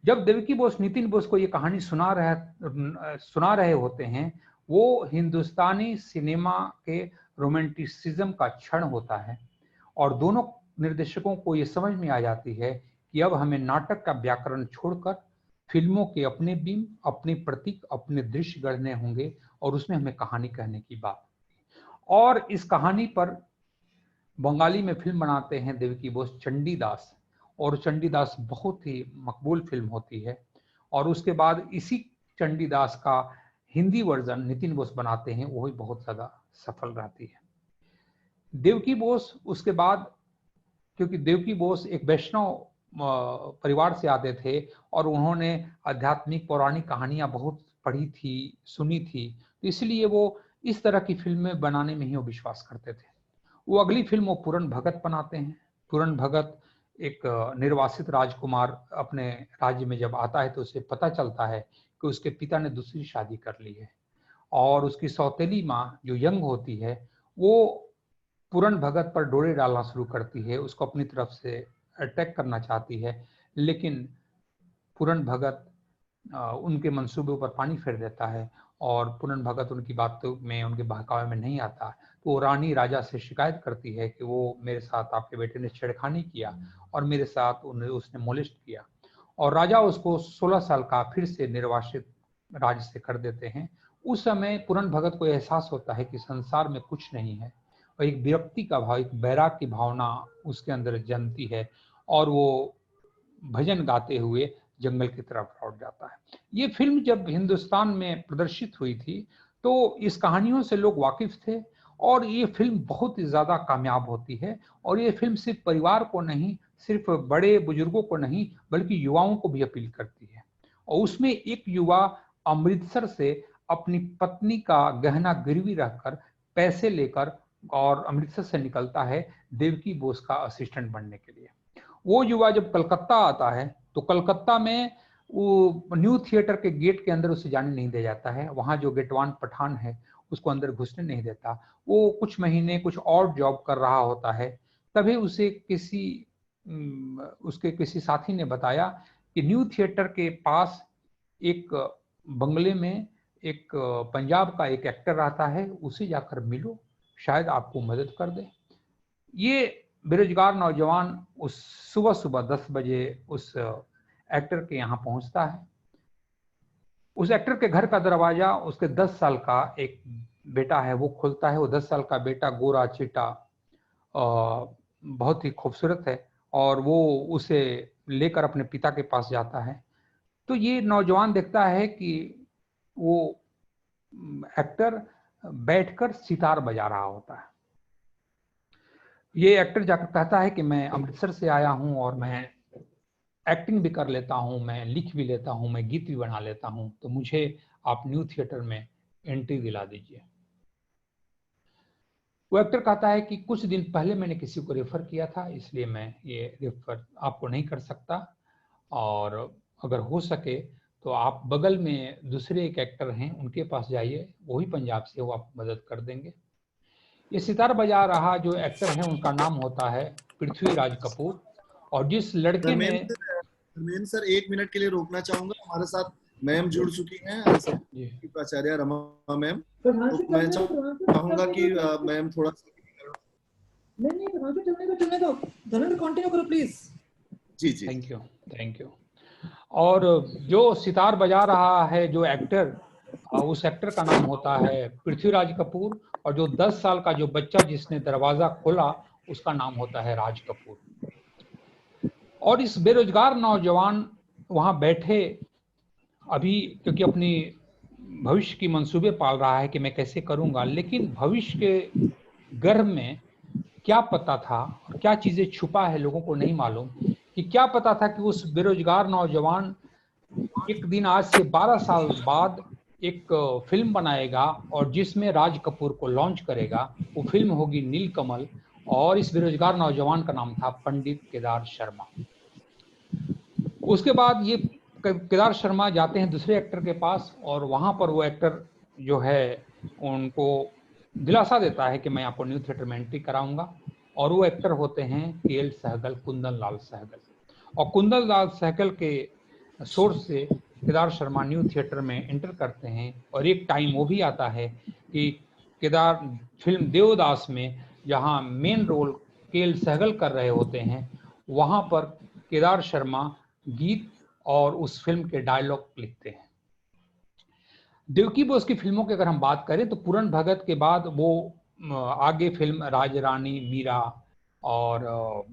जब देवकी बोस नितिन बोस को ये कहानी सुना रहे होते हैं, वो हिंदुस्तानी सिनेमा के रोमांटिसिज्म का क्षण होता है और दोनों निर्देशकों को ये समझ में आ जाती है कि अब हमें नाटक का व्याकरण छोड़कर फिल्मों के अपने बिंब, अपने प्रतीक, अपने दृश्य गढ़ने होंगे और उसमें हमें कहानी कहने की बात। और इस कहानी पर बंगाली में फिल्म बनाते हैं देवकी बोस चंडीदास, और चंडीदास बहुत ही मकबूल फिल्म होती है। और उसके बाद इसी चंडीदास का हिंदी वर्जन नितिन बोस बनाते हैं, वो भी बहुत ज्यादा सफल रहती है। देवकी बोस उसके बाद, क्योंकि देवकी बोस एक वैष्णव परिवार से आते थे और उन्होंने आध्यात्मिक पौराणिक कहानियां बहुत पढ़ी थी, सुनी थी, तो इसलिए वो इस तरह की फिल्में बनाने में ही वो विश्वास करते थे। वो अगली फिल्म वो पूरन भगत बनाते हैं। पूरन भगत एक निर्वासित राजकुमार अपने राज्य में जब आता है तो उसे पता चलता है कि उसके पिता ने दूसरी शादी कर ली है और उसकी सौतेली माँ जो यंग होती है वो पूरन भगत पर डोरे डालना शुरू करती है, उसको अपनी तरफ से अटैक करना चाहती है, लेकिन पूरन भगत उनके मंसूबे पर पानी फेर देता है और पूरन भगत उनकी बातों में, उनके बहकावे में नहीं आता। तो रानी राजा से शिकायत करती है कि वो मेरे साथ, आपके बेटे ने छेड़खानी किया और मेरे साथ उसने मोलिस्ट किया, और राजा उसको 16 साल का फिर से निर्वासित राज्य से कर देते हैं। उस समय पूरन भगत को एहसास होता है कि संसार में कुछ नहीं है और एक विरक्ति का भाव, एक बैराग की भावना उसके अंदर जन्मती है और वो भजन गाते हुए जंगल की तरफ लौट जाता है। ये फिल्म जब हिंदुस्तान में प्रदर्शित हुई थी तो इस कहानियों से लोग वाकिफ थे और ये फिल्म बहुत ही ज्यादा कामयाब होती है। और ये फिल्म सिर्फ परिवार को नहीं, सिर्फ बड़े बुजुर्गों को नहीं, बल्कि युवाओं को भी अपील करती है। और उसमें एक युवा अमृतसर से अपनी पत्नी का गहना गिरवी रखकर पैसे लेकर और अमृतसर से निकलता है देवकी बोस का असिस्टेंट बनने के लिए। वो युवा जब कलकत्ता आता है तो कलकत्ता में वो न्यू थिएटर के गेट के अंदर उसे जाने नहीं दिया जाता है। वहां जो गेटवान पठान है उसको अंदर घुसने नहीं देता। वो कुछ महीने कुछ और जॉब कर रहा होता है, तभी उसे उसके किसी साथी ने बताया कि न्यू थिएटर के पास एक बंगले में एक पंजाब का एक एक्टर रहता है, उसे जाकर मिलो, शायद आपको मदद कर दे। ये बेरोजगार नौजवान उस सुबह सुबह 10 बजे उस एक्टर के यहाँ पहुंचता है। उस एक्टर के घर का दरवाजा उसके 10 साल का एक बेटा है वो खोलता है। वो 10 साल का बेटा गोरा चिट्टा बहुत ही खूबसूरत है और वो उसे लेकर अपने पिता के पास जाता है। तो ये नौजवान देखता है कि वो एक्टर बैठकर सितार बजा रहा होता है। ये एक्टर जाकर कहता है कि मैं अमृतसर से आया हूं और मैं एक्टिंग भी कर लेता हूं, मैं लिख भी लेता हूं, मैं गीत भी बना लेता हूं, तो मुझे आप न्यू थिएटर में एंट्री दिला दीजिए। वो एक्टर कहता है कि कुछ दिन पहले मैंने किसी को रेफर किया था, इसलिए मैं ये रेफर आपको नहीं कर सकता, और अगर हो सके तो आप बगल में दूसरे एक एक्टर हैं उनके पास जाइए, वो ही पंजाब से, वो आपको मदद कर देंगे। ये सितार बजा रहा जो एक्टर है उनका नाम होता है पृथ्वीराज कपूर। और जिस लड़के ने धर्मेंद्र सर 1 मिनट के लिए रोकना चाहूंगा, हमारे साथ मैम जुड़ चुकी हैं, प्राचार्य रमा मैम। तो मैं चाहूंगा कि मैम थोड़ा सा नहीं चलने दो धर्मेंद्र, कंटिन्यू करो प्लीज। जी जी, थैंक यू। और जो सितार बजा रहा है जो एक्टर, उस एक्टर का नाम होता है पृथ्वीराज कपूर, और जो 10 साल का जो बच्चा जिसने दरवाजा खोला उसका नाम होता है राज कपूर। और इस बेरोजगार नौजवान वहां बैठे अभी, क्योंकि अपनी भविष्य की मंसूबे पाल रहा है कि मैं कैसे करूंगा, लेकिन भविष्य के गर्भ में क्या पता था और क्या चीजें छुपा है लोगों को नहीं मालूम, कि क्या पता था कि उस बेरोजगार नौजवान एक दिन आज से 12 साल बाद एक फिल्म बनाएगा और जिसमें राज कपूर को लॉन्च करेगा। वो फिल्म होगी नीलकमल, और इस बेरोजगार नौजवान का नाम था पंडित केदार शर्मा। उसके बाद ये केदार शर्मा जाते हैं दूसरे एक्टर के पास, और वहां पर वो एक्टर जो है उनको दिलासा देता है कि मैं आपको न्यू थिएटर में एंट्री कराऊंगा। और वो एक्टर होते हैं KL सहगल, कुंदन लाल सहगल। और कुंदन लाल सहगल के सोर्स से केदार शर्मा न्यू थिएटर में एंटर करते हैं। और एक टाइम वो भी आता है कि केदार फिल्म देवदास में जहां मेन रोल KL सहगल कर रहे होते हैं, वहां पर केदार शर्मा गीत और उस फिल्म के डायलॉग लिखते हैं। देवकी बोस की फिल्मों की अगर हम बात करें तो पूरन भगत के बाद वो आगे फिल्म राज रानी, मीरा और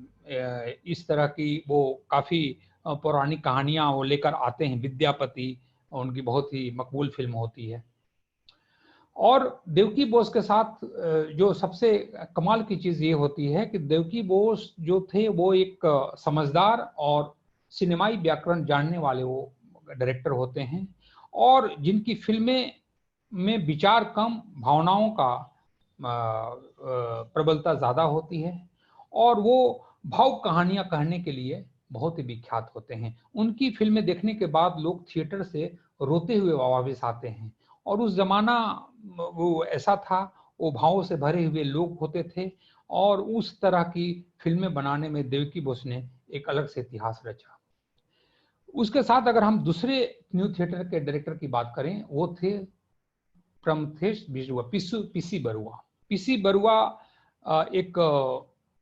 इस तरह की वो काफी पौराणिक कहानियां वो लेकर आते हैं। विद्यापति उनकी बहुत ही मकबूल फिल्म होती है। और देवकी बोस के साथ जो सबसे कमाल की चीज ये होती है कि देवकी बोस जो थे वो एक समझदार और सिनेमाई व्याकरण जानने वाले वो डायरेक्टर होते हैं, और जिनकी फिल्में में विचार कम, भावनाओं का प्रबलता ज्यादा होती है, और वो भाव कहानियां कहने के लिए बहुत ही विख्यात होते हैं। उनकी फिल्में देखने के बाद लोग थिएटर से रोते हुए वापस आते हैं। और उस जमाना वो ऐसा था, वो भावों से भरे हुए लोग होते थे, और उस तरह की फिल्में बनाने में देवकी बोस ने एक अलग से इतिहास रचा। उसके साथ अगर हम दूसरे न्यू थिएटर के डायरेक्टर की बात करें, वो थे प्रमथेश बिजुआ, पीसी बरुआ। पीसी बरुआ एक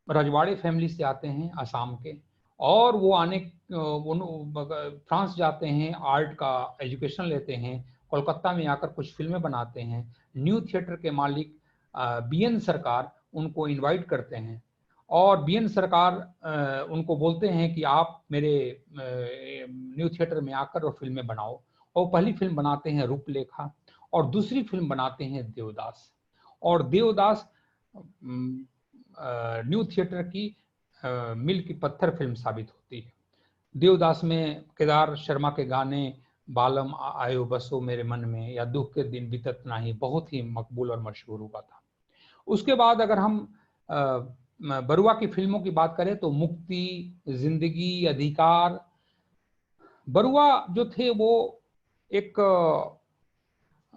रजवाड़े फैमिली से आते हैं, असम के, और वो फ्रांस जाते हैं, आर्ट का एजुकेशन लेते हैं, कोलकाता में आकर कुछ फिल्में बनाते हैं। न्यू थिएटर के मालिक BN सरकार उनको इनवाइट करते हैं, और BN सरकार उनको बोलते हैं कि आप मेरे न्यू थिएटर में आकर और फिल्में बनाओ। और पहली फिल्म बनाते हैं रूपलेखा, और दूसरी फिल्म बनाते हैं देवदास। और देवदास न्यू थिएटर की मील की पत्थर फिल्म साबित होती है। देवदास में केदार शर्मा के गाने बालम आयो बसो मेरे मन में या दुख के दिन बीतत नाही बहुत ही मकबूल और मशहूर हुआ था। उसके बाद अगर हम बरुआ की फिल्मों की बात करें तो मुक्ति, जिंदगी, अधिकार। बरुआ जो थे वो एक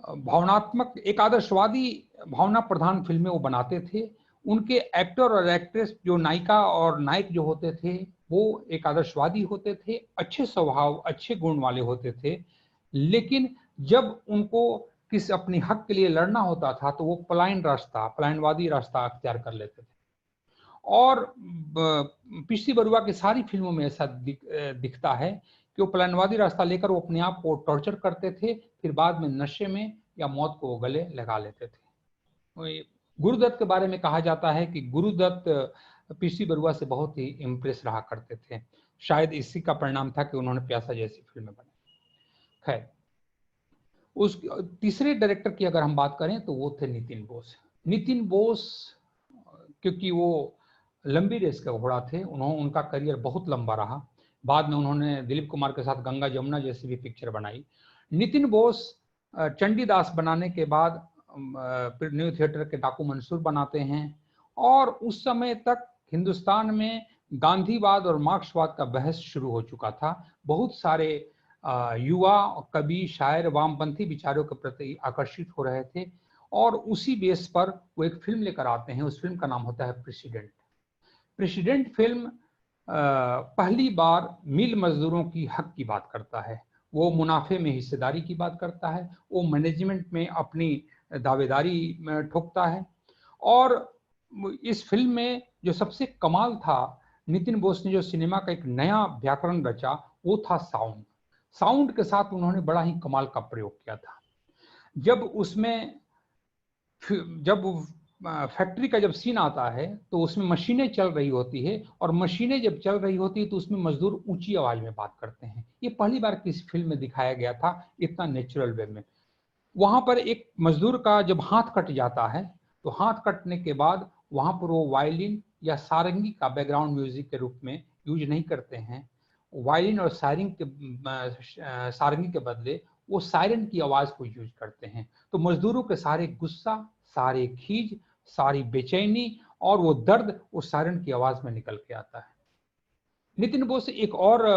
भावनात्मक, एक आदर्शवादी भावना प्रधान फिल्में वो बनाते थे। उनके एक्टर और एक्ट्रेस जो नायिका और नायक जो होते थे वो एक आदर्शवादी होते थे, अच्छे स्वभाव, अच्छे गुण वाले होते थे। लेकिन जब उनको किसी अपनी हक के लिए लड़ना होता था तो वो पलायनवादी रास्ता अख्तियार कर लेते थे। और पीसी बरुआ की सारी फिल्मों में ऐसा दिखता है कि वो पलायनवादी रास्ता लेकर वो अपने आप को टॉर्चर करते थे, फिर बाद में नशे में या मौत को गले लगा लेते थे। गुरुदत्त के बारे में कहा जाता है कि गुरुदत्त पीसी बरुआ से बहुत ही इम्प्रेस रहा करते थे। शायद इसी का परिणाम था कि उन्होंने प्यासा जैसी फिल्में बनाई। खैर, उस तीसरे डायरेक्टर की अगर हम बात करें तो वो थे नितिन बोस। नितिन बोस क्योंकि वो लंबी रेस के घोड़ा थे, उनका करियर बहुत लंबा रहा। बाद में उन्होंने दिलीप कुमार के साथ गंगा जमुना जैसी भी पिक्चर बनाई। नितिन बोस चंडीदास बनाने के बाद न्यू थिएटर के डाकू मंसूर बनाते हैं, और उस समय तक हिंदुस्तान में गांधीवाद और मार्क्सवाद का बहस शुरू हो चुका था। बहुत सारे युवा कवि, शायर वामपंथी विचारों के प्रति आकर्षित हो रहे थे, और उसी बेस पर वो एक फिल्म लेकर आते हैं। उस फिल्म का नाम होता है प्रेसिडेंट। प्रेसिडेंट फिल्म पहली बार मिल मजदूरों की हक की बात करता है, वो मुनाफे में हिस्सेदारी की बात करता है, वो मैनेजमेंट में अपनी दावेदारी ठोकता है। और इस फिल्म में जो सबसे कमाल था, नितिन बोस ने जो सिनेमा का एक नया व्याकरण रचा वो था साउंड। साउंड के साथ उन्होंने बड़ा ही कमाल का प्रयोग किया था। जब फैक्ट्री का जब सीन आता है तो उसमें मशीनें चल रही होती है, और मशीनें जब चल रही होती है तो उसमें मजदूर ऊंची आवाज में बात करते हैं। ये पहली बार किसी फिल्म में दिखाया गया था इतना नेचुरल वे में। वहां पर एक मजदूर का जब हाथ कट जाता है तो हाथ कटने के बाद वहां पर वो वायलिन या सारंगी का बैकग्राउंड म्यूजिक के रूप में यूज नहीं करते हैं। वायलिन और सारंगी के बदले वो सायरन की आवाज को यूज करते हैं। तो मजदूरों के सारे गुस्सा, सारे खीज, सारी बेचैनी और वो दर्द उस सायरन की आवाज में निकल के आता है। नितिन बोस एक और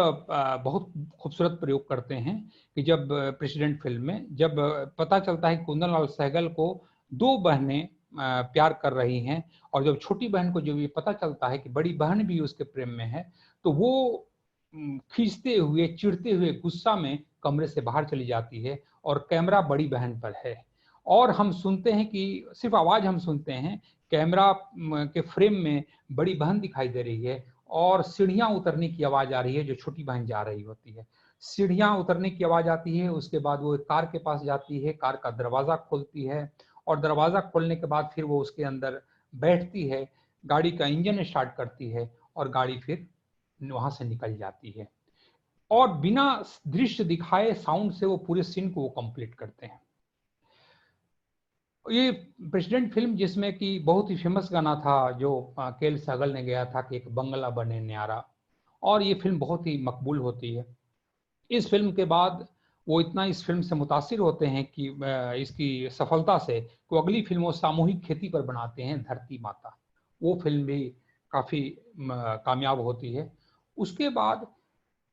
बहुत खूबसूरत प्रयोग करते हैं कि जब प्रेसिडेंट फिल्म में जब पता चलता है कि कुंदन लाल सहगल को दो बहनें प्यार कर रही हैं, और जब छोटी बहन को जब ये पता चलता है कि बड़ी बहन भी उसके प्रेम में है, तो वो खींचते हुए, चिढ़ते हुए, गुस्सा में कमरे से बाहर चली जाती है और कैमरा बड़ी बहन पर है। और हम सुनते हैं कि सिर्फ आवाज हम सुनते हैं, कैमरा के फ्रेम में बड़ी बहन दिखाई दे रही है और सीढ़ियां उतरने की आवाज आ रही है जो छोटी बहन जा रही होती है। सीढ़ियां उतरने की आवाज आती है, उसके बाद वो एक कार के पास जाती है, कार का दरवाजा खोलती है, और दरवाजा खोलने के बाद फिर वो उसके अंदर बैठती है, गाड़ी का इंजन स्टार्ट करती है और गाड़ी फिर वहां से निकल जाती है। और बिना दृश्य दिखाए साउंड से वो पूरे सीन को वो कंप्लीट करते हैं। ये प्रेसिडेंट फिल्म जिसमें कि बहुत ही फेमस गाना था जो के.एल. सहगल ने गाया था कि एक बंगला बने न्यारा, और ये फिल्म बहुत ही मकबूल होती है। इस फिल्म के बाद वो इतना इस फिल्म से मुतासिर होते हैं कि इसकी सफलता से वो अगली फिल्म वो सामूहिक खेती पर बनाते हैं, धरती माता। वो फिल्म भी काफ़ी कामयाब होती है। उसके बाद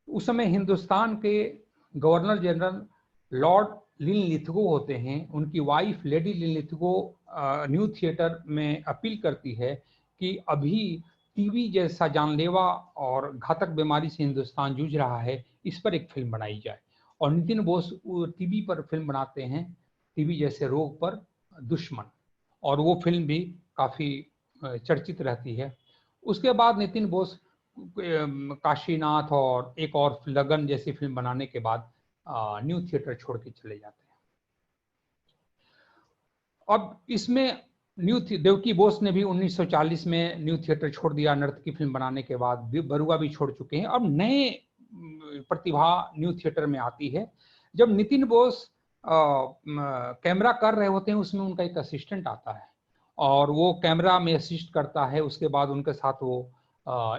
उस समय हिंदुस्तान के गवर्नर जनरल लॉर्ड लिनलिथगो होते हैं, उनकी wife lady Linlithgow new theatre में अपील करती है कि अभी टीबी जैसा जानलेवा और घातक बीमारी से हिंदुस्तान जूझ रहा है, इस पर एक फिल्म बनाई जाए। और नितिन बोस टीबी पर फिल्म बनाते हैं, टीबी जैसे रोग पर दुश्मन, और वो फिल्म भी काफ़ी चर्चित रहती है। उसके बाद नितिन बोस काशीनाथ और एक और लगन जैसी फिल्म बनाने के बाद न्यू थिएटर छोड़ के चले जाते हैं। अब इसमें देवकी बोस ने भी 1940 में न्यू थिएटर छोड़ दिया, नर्तकी फिल्म बनाने के बाद। बरुआ भी छोड़ चुके हैं। अब नए प्रतिभा न्यू थिएटर में आती है। जब नितिन बोस कैमरा कर रहे होते हैं, उसमें उनका एक असिस्टेंट आता है और वो कैमरा में असिस्ट करता है। उसके बाद उनके साथ वो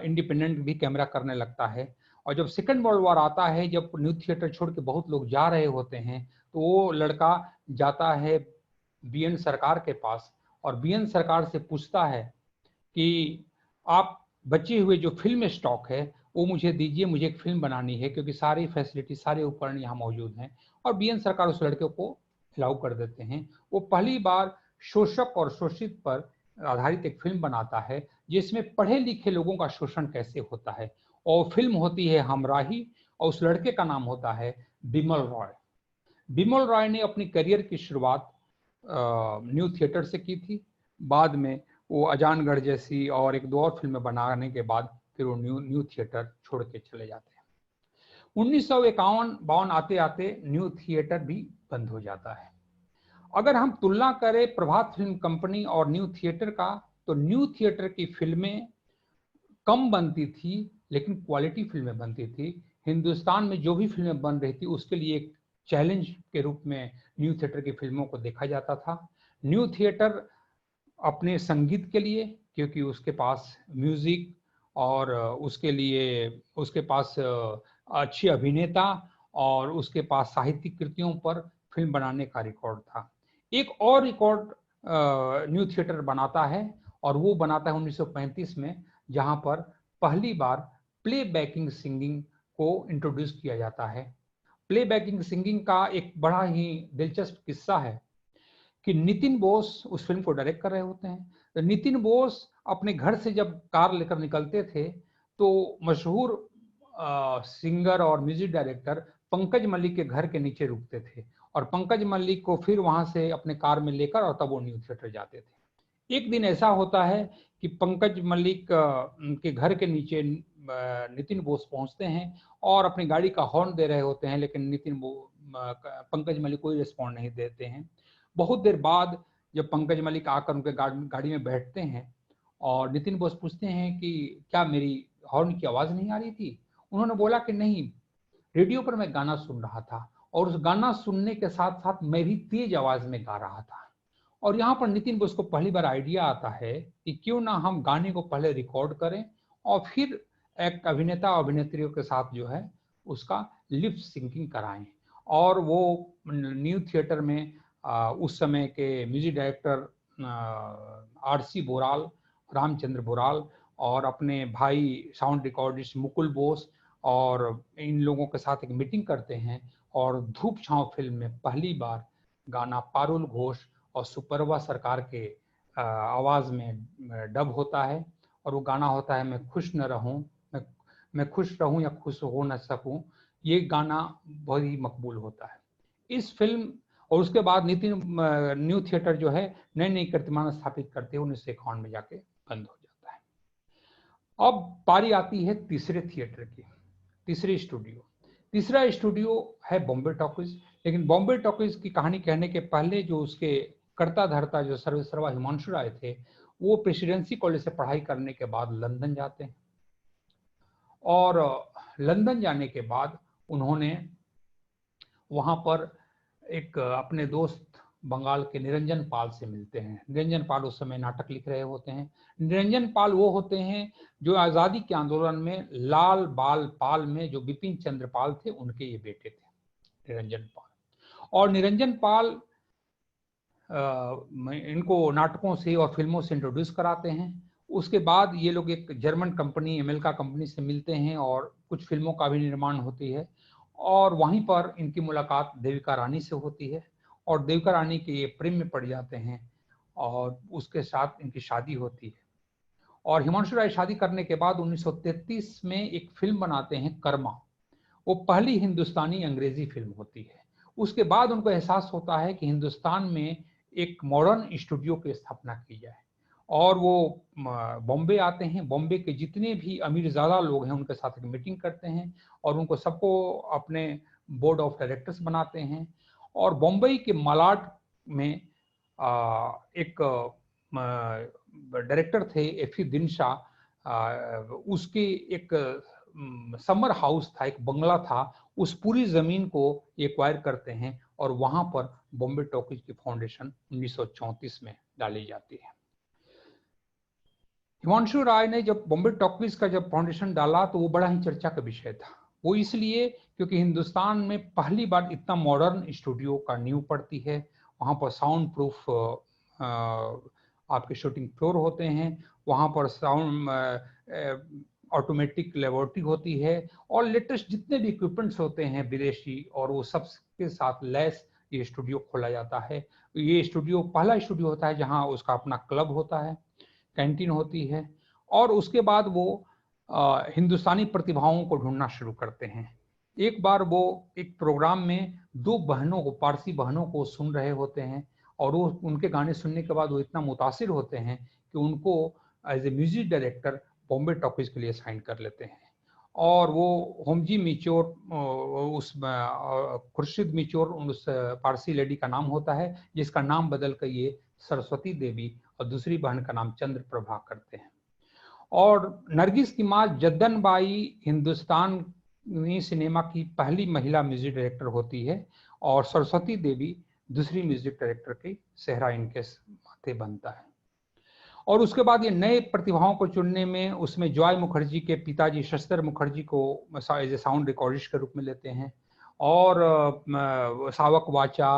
इंडिपेंडेंट भी कैमरा करने लगता है। और जब सेकेंड वर्ल्ड वॉर आता है, जब न्यू थिएटर छोड़ के बहुत लोग जा रहे होते हैं, तो वो लड़का जाता है बीएन सरकार के पास और बीएन सरकार से पूछता है कि आप बचे हुए जो फिल्म स्टॉक है वो मुझे दीजिए, मुझे एक फिल्म बनानी है, क्योंकि सारी फैसिलिटी, सारे उपकरण यहाँ मौजूद हैं। और बीएन सरकार उस लड़के को अलाउ कर देते हैं। वो पहली बार शोषक और शोषित पर आधारित एक फिल्म बनाता है, जिसमें पढ़े लिखे लोगों का शोषण कैसे होता है। और फिल्म होती है हमराही, और उस लड़के का नाम होता है बिमल रॉय। बिमल रॉय ने अपनी करियर की शुरुआत न्यू थिएटर से की थी। बाद में वो अजानगढ़ जैसी और एक दो और फिल्में बनाने के बाद फिर वो न्यू थिएटर छोड़ के चले जाते हैं। 1951-52 आते आते न्यू थिएटर भी बंद हो जाता है। अगर हम तुलना करें प्रभात फिल्म कंपनी और न्यू थिएटर का, तो न्यू थिएटर की फिल्में कम बनती थी लेकिन क्वालिटी फिल्में बनती थी। हिंदुस्तान में जो भी फिल्में बन रही थी उसके लिए एक चैलेंज के रूप में न्यू थिएटर की फिल्मों को देखा जाता था। न्यू थिएटर अपने संगीत के लिए, क्योंकि उसके पास म्यूजिक और उसके पास अच्छी अभिनेता और उसके पास साहित्यिक कृतियों पर फिल्म बनाने का रिकॉर्ड था। एक और रिकॉर्ड न्यू थिएटर बनाता है, और वो बनाता है 1935 में, जहां पर पहली बार प्ले बैकिंग सिंगिंग को इंट्रोड्यूस किया जाता है। प्ले बैकिंग सिंगिंग का एक बड़ा ही दिलचस्प किस्सा है कि नितिन बोस उस फिल्म को डायरेक्ट कर रहे होते हैं। तो नितिन बोस अपने घर से जब कार लेकर निकलते थे तो मशहूर सिंगर और म्यूजिक डायरेक्टर पंकज मल्लिक के घर के नीचे रुकते थे, और पंकज मल्लिक को फिर वहां से अपने कार में लेकर और तब वो न्यू थिएटर जाते थे। एक दिन ऐसा होता है कि पंकज मलिक के घर के नीचे नितिन बोस पहुंचते हैं और अपनी गाड़ी का हॉर्न दे रहे होते हैं, लेकिन पंकज मलिक कोई रिस्पॉन्ड नहीं देते हैं। बहुत देर बाद जब पंकज मलिक आकर उनके गाड़ी में बैठते हैं और नितिन बोस पूछते हैं कि क्या मेरी हॉर्न की आवाज़ नहीं आ रही थी? उन्होंने बोला कि नहीं, रेडियो पर मैं गाना सुन रहा था और उस गाना सुनने के साथ साथ मैं भी तेज आवाज में गा रहा था। और यहाँ पर नितिन बोस को पहली बार आइडिया आता है कि क्यों ना हम गाने को पहले रिकॉर्ड करें और फिर एक अभिनेता अभिनेत्रियों के साथ जो है उसका लिप सिंकिंग कराएं। और वो न्यू थिएटर में उस समय के music director RC Boral, Ramchandra Boral और अपने भाई साउंड रिकॉर्डिस्ट मुकुल बोस और इन लोगों के साथ एक मीटिंग करते हैं और धूप छांव फिल्म में पहली बार गाना पारुल घोष और सुपरवा सरकार के आवाज में डब होता है और वो गाना होता है मैं खुश न रहूं, मैं खुश रहूं या खुश हो न सकूं। ये गाना बहुत ही मकबूल होता है इस फिल्म। और उसके बाद नितिन न्यू थिएटर जो है नई नई कीर्तिमान स्थापित करते हुए 1951 में जाके बंद हो जाता है। अब पारी आती है तीसरे थिएटर की, तीसरी स्टूडियो। तीसरा स्टूडियो है बॉम्बे टॉकीज। लेकिन बॉम्बे टॉकीज की कहानी कहने के पहले जो उसके कर्ता धर्ता जो सर्वेसर्वा हिमांशु राय थे, वो प्रेसिडेंसी कॉलेज से पढ़ाई करने के बाद लंदन जाते हैं और लंदन जाने के बाद उन्होंने वहां पर एक अपने दोस्त बंगाल के निरंजन पाल से मिलते हैं। निरंजन पाल उस समय नाटक लिख रहे होते हैं। निरंजन पाल वो होते हैं जो आज़ादी के आंदोलन में लाल बाल पाल में जो बिपिन चंद्र पाल थे उनके ये बेटे थे निरंजन पाल। और निरंजन पाल इनको नाटकों से और फिल्मों से इंट्रोड्यूस कराते हैं। उसके बाद ये लोग एक जर्मन कंपनी अमेरिका कंपनी से मिलते हैं और कुछ फिल्मों का भी निर्माण होती है और वहीं पर इनकी मुलाकात देविका रानी से होती है और देविका रानी के ये प्रेम में पड़ जाते हैं और उसके साथ इनकी शादी होती है। और हिमांशु राय शादी करने के बाद 1933 में एक फिल्म बनाते हैं कर्मा। वो पहली हिंदुस्तानी अंग्रेजी फिल्म होती है। उसके बाद उनको एहसास होता है कि हिंदुस्तान में एक मॉडर्न स्टूडियो की स्थापना की जाए और वो बॉम्बे आते हैं। बॉम्बे के जितने भी अमीर ज़्यादा लोग हैं उनके साथ एक मीटिंग करते हैं और उनको सबको अपने बोर्ड ऑफ डायरेक्टर्स बनाते हैं। और बॉम्बे के मलाड में एक डायरेक्टर थे एफी दिनशाह, उसके एक समर हाउस था, एक बंगला था, उस पूरी जमीन को एक्वायर करते हैं और वहां पर बॉम्बे टॉकीज की फाउंडेशन 1934 में डाली जाती है। हिमांशु राय ने जब बॉम्बे टॉकीज का जब फाउंडेशन डाला तो वो बड़ा ही चर्चा का विषय था। वो इसलिए क्योंकि हिंदुस्तान में पहली बार इतना मॉडर्न स्टूडियो का नींव पड़ती है। वहाँ पर साउंड प्रूफ आपके शूटिंग फ्लोर होते हैं, वहाँ पर साउंड ऑटोमेटिक लेबोरेटरी होती है और लेटेस्ट जितने भी इक्विपमेंट्स होते हैं विदेशी और वो सब के साथ लैस ये स्टूडियो खोला जाता है। ये स्टूडियो पहला स्टूडियो होता है जहाँ उसका अपना क्लब होता है, कैंटीन होती है और उसके बाद वो हिंदुस्तानी प्रतिभाओं को ढूंढना शुरू करते हैं। एक बार वो एक प्रोग्राम में दो बहनों को, पारसी बहनों को सुन रहे होते हैं और वो उनके गाने सुनने के बाद वो इतना मुतासिर होते हैं कि उनको as a music director Bombay Talkies के लिए साइन कर लेते हैं। और वो होमजी मिचोर, उस खुर्शीद मिचोर उस पारसी लेडी का नाम होता है, जिसका नाम बदल कर ये सरस्वती देवी और दूसरी बहन का नाम चंद्र प्रभा करते हैं। और नरगिस की माँ जद्दन बाई हिंदुस्तानी सिनेमा की पहली महिला म्यूजिक डायरेक्टर होती है और सरस्वती देवी दूसरी म्यूजिक डायरेक्टर की सेहरा इनके माथे बनता है। और उसके बाद ये नए प्रतिभाओं को चुनने में उसमें जॉय मुखर्जी के पिताजी शस्त्र मुखर्जी को एज ए साउंड रिकॉर्डिस्ट के रूप में लेते हैं और सावक वाचा,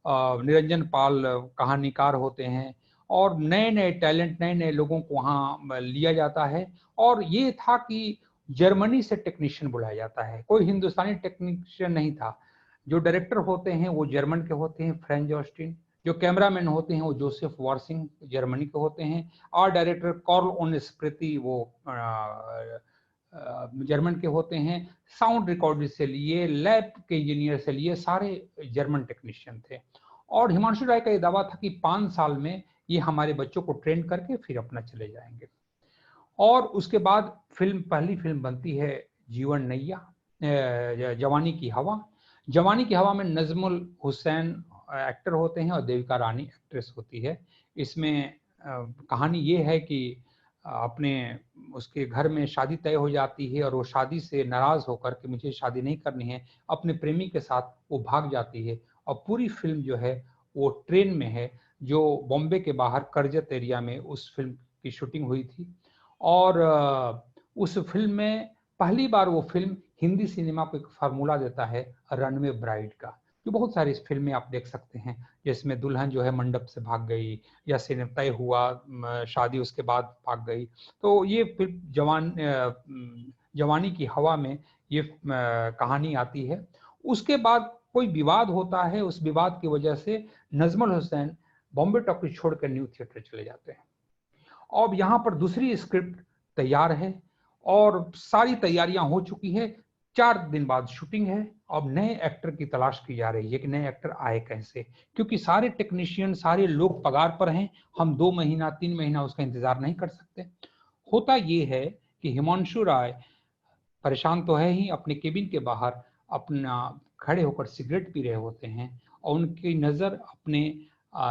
निरंजन पाल कहानीकार होते हैं और नए नए टैलेंट, नए नए लोगों को वहाँ लिया जाता है। और ये था कि जर्मनी से टेक्नीशियन बुलाया जाता है, कोई हिंदुस्तानी टेक्नीशियन नहीं था। जो डायरेक्टर होते हैं वो जर्मन के होते हैं, फ्रेंच ऑस्टिन। जो कैमरामैन होते हैं वो जोसेफ वार्सिंग जर्मनी के होते हैं और डायरेक्टर कार्ल ओन स्प्रेती वो जर्मन के होते हैं। साउंड रिकॉर्डिस्ट से लिए लैब के इंजीनियर से लिए सारे जर्मन टेक्नीशियन थे। और हिमांशु राय का ये दावा था कि 5 साल में ये हमारे बच्चों को ट्रेन करके फिर अपना चले जाएंगे। और उसके बाद पहली फिल्म बनती है जीवन नैया, जवानी की हवा। जवानी की हवा में नजमुल हुसैन एक्टर होते हैं और देविका रानी एक्ट्रेस होती है। इसमें कहानी ये है कि अपने उसके घर में शादी तय हो जाती है और वो शादी से नाराज होकर के मुझे शादी नहीं करनी है, अपने प्रेमी के साथ वो भाग जाती है। और पूरी फिल्म जो है वो ट्रेन में है, जो बॉम्बे के बाहर करजत एरिया में उस फिल्म की शूटिंग हुई थी। और उस फिल्म में पहली बार वो फिल्म हिंदी सिनेमा को एक फार्मूला देता है रनवे ब्राइड का, जो बहुत सारी फिल्में आप देख सकते हैं, जिसमें दुल्हन जो है मंडप से भाग गई या सिने तय हुआ शादी उसके बाद भाग गई। तो ये फिल्म जवानी की हवा में ये कहानी आती है। उसके बाद कोई विवाद होता है, उस विवाद की वजह से नजमुल हुसैन बॉम्बे टॉकीज छोड़कर न्यू थिएटर चले जाते हैं। अब यहाँ पर दूसरी स्क्रिप्ट तैयार है और सारी तैयारियां हो चुकी है। 4 दिन बाद शूटिंग है। अब नए एक्टर की तलाश की जा रही है कि नए एक्टर आए कैसे, क्योंकि सारे टेक्नीशियन सारे लोग पगार पर हैं। हम 2 महीना 3 महीना उसका इंतजार नहीं कर सकते। होता ये है कि हिमांशु राय परेशान तो है ही, अपने केबिन के बाहर अपना खड़े होकर सिगरेट पी रहे होते हैं और उनकी नज़र अपने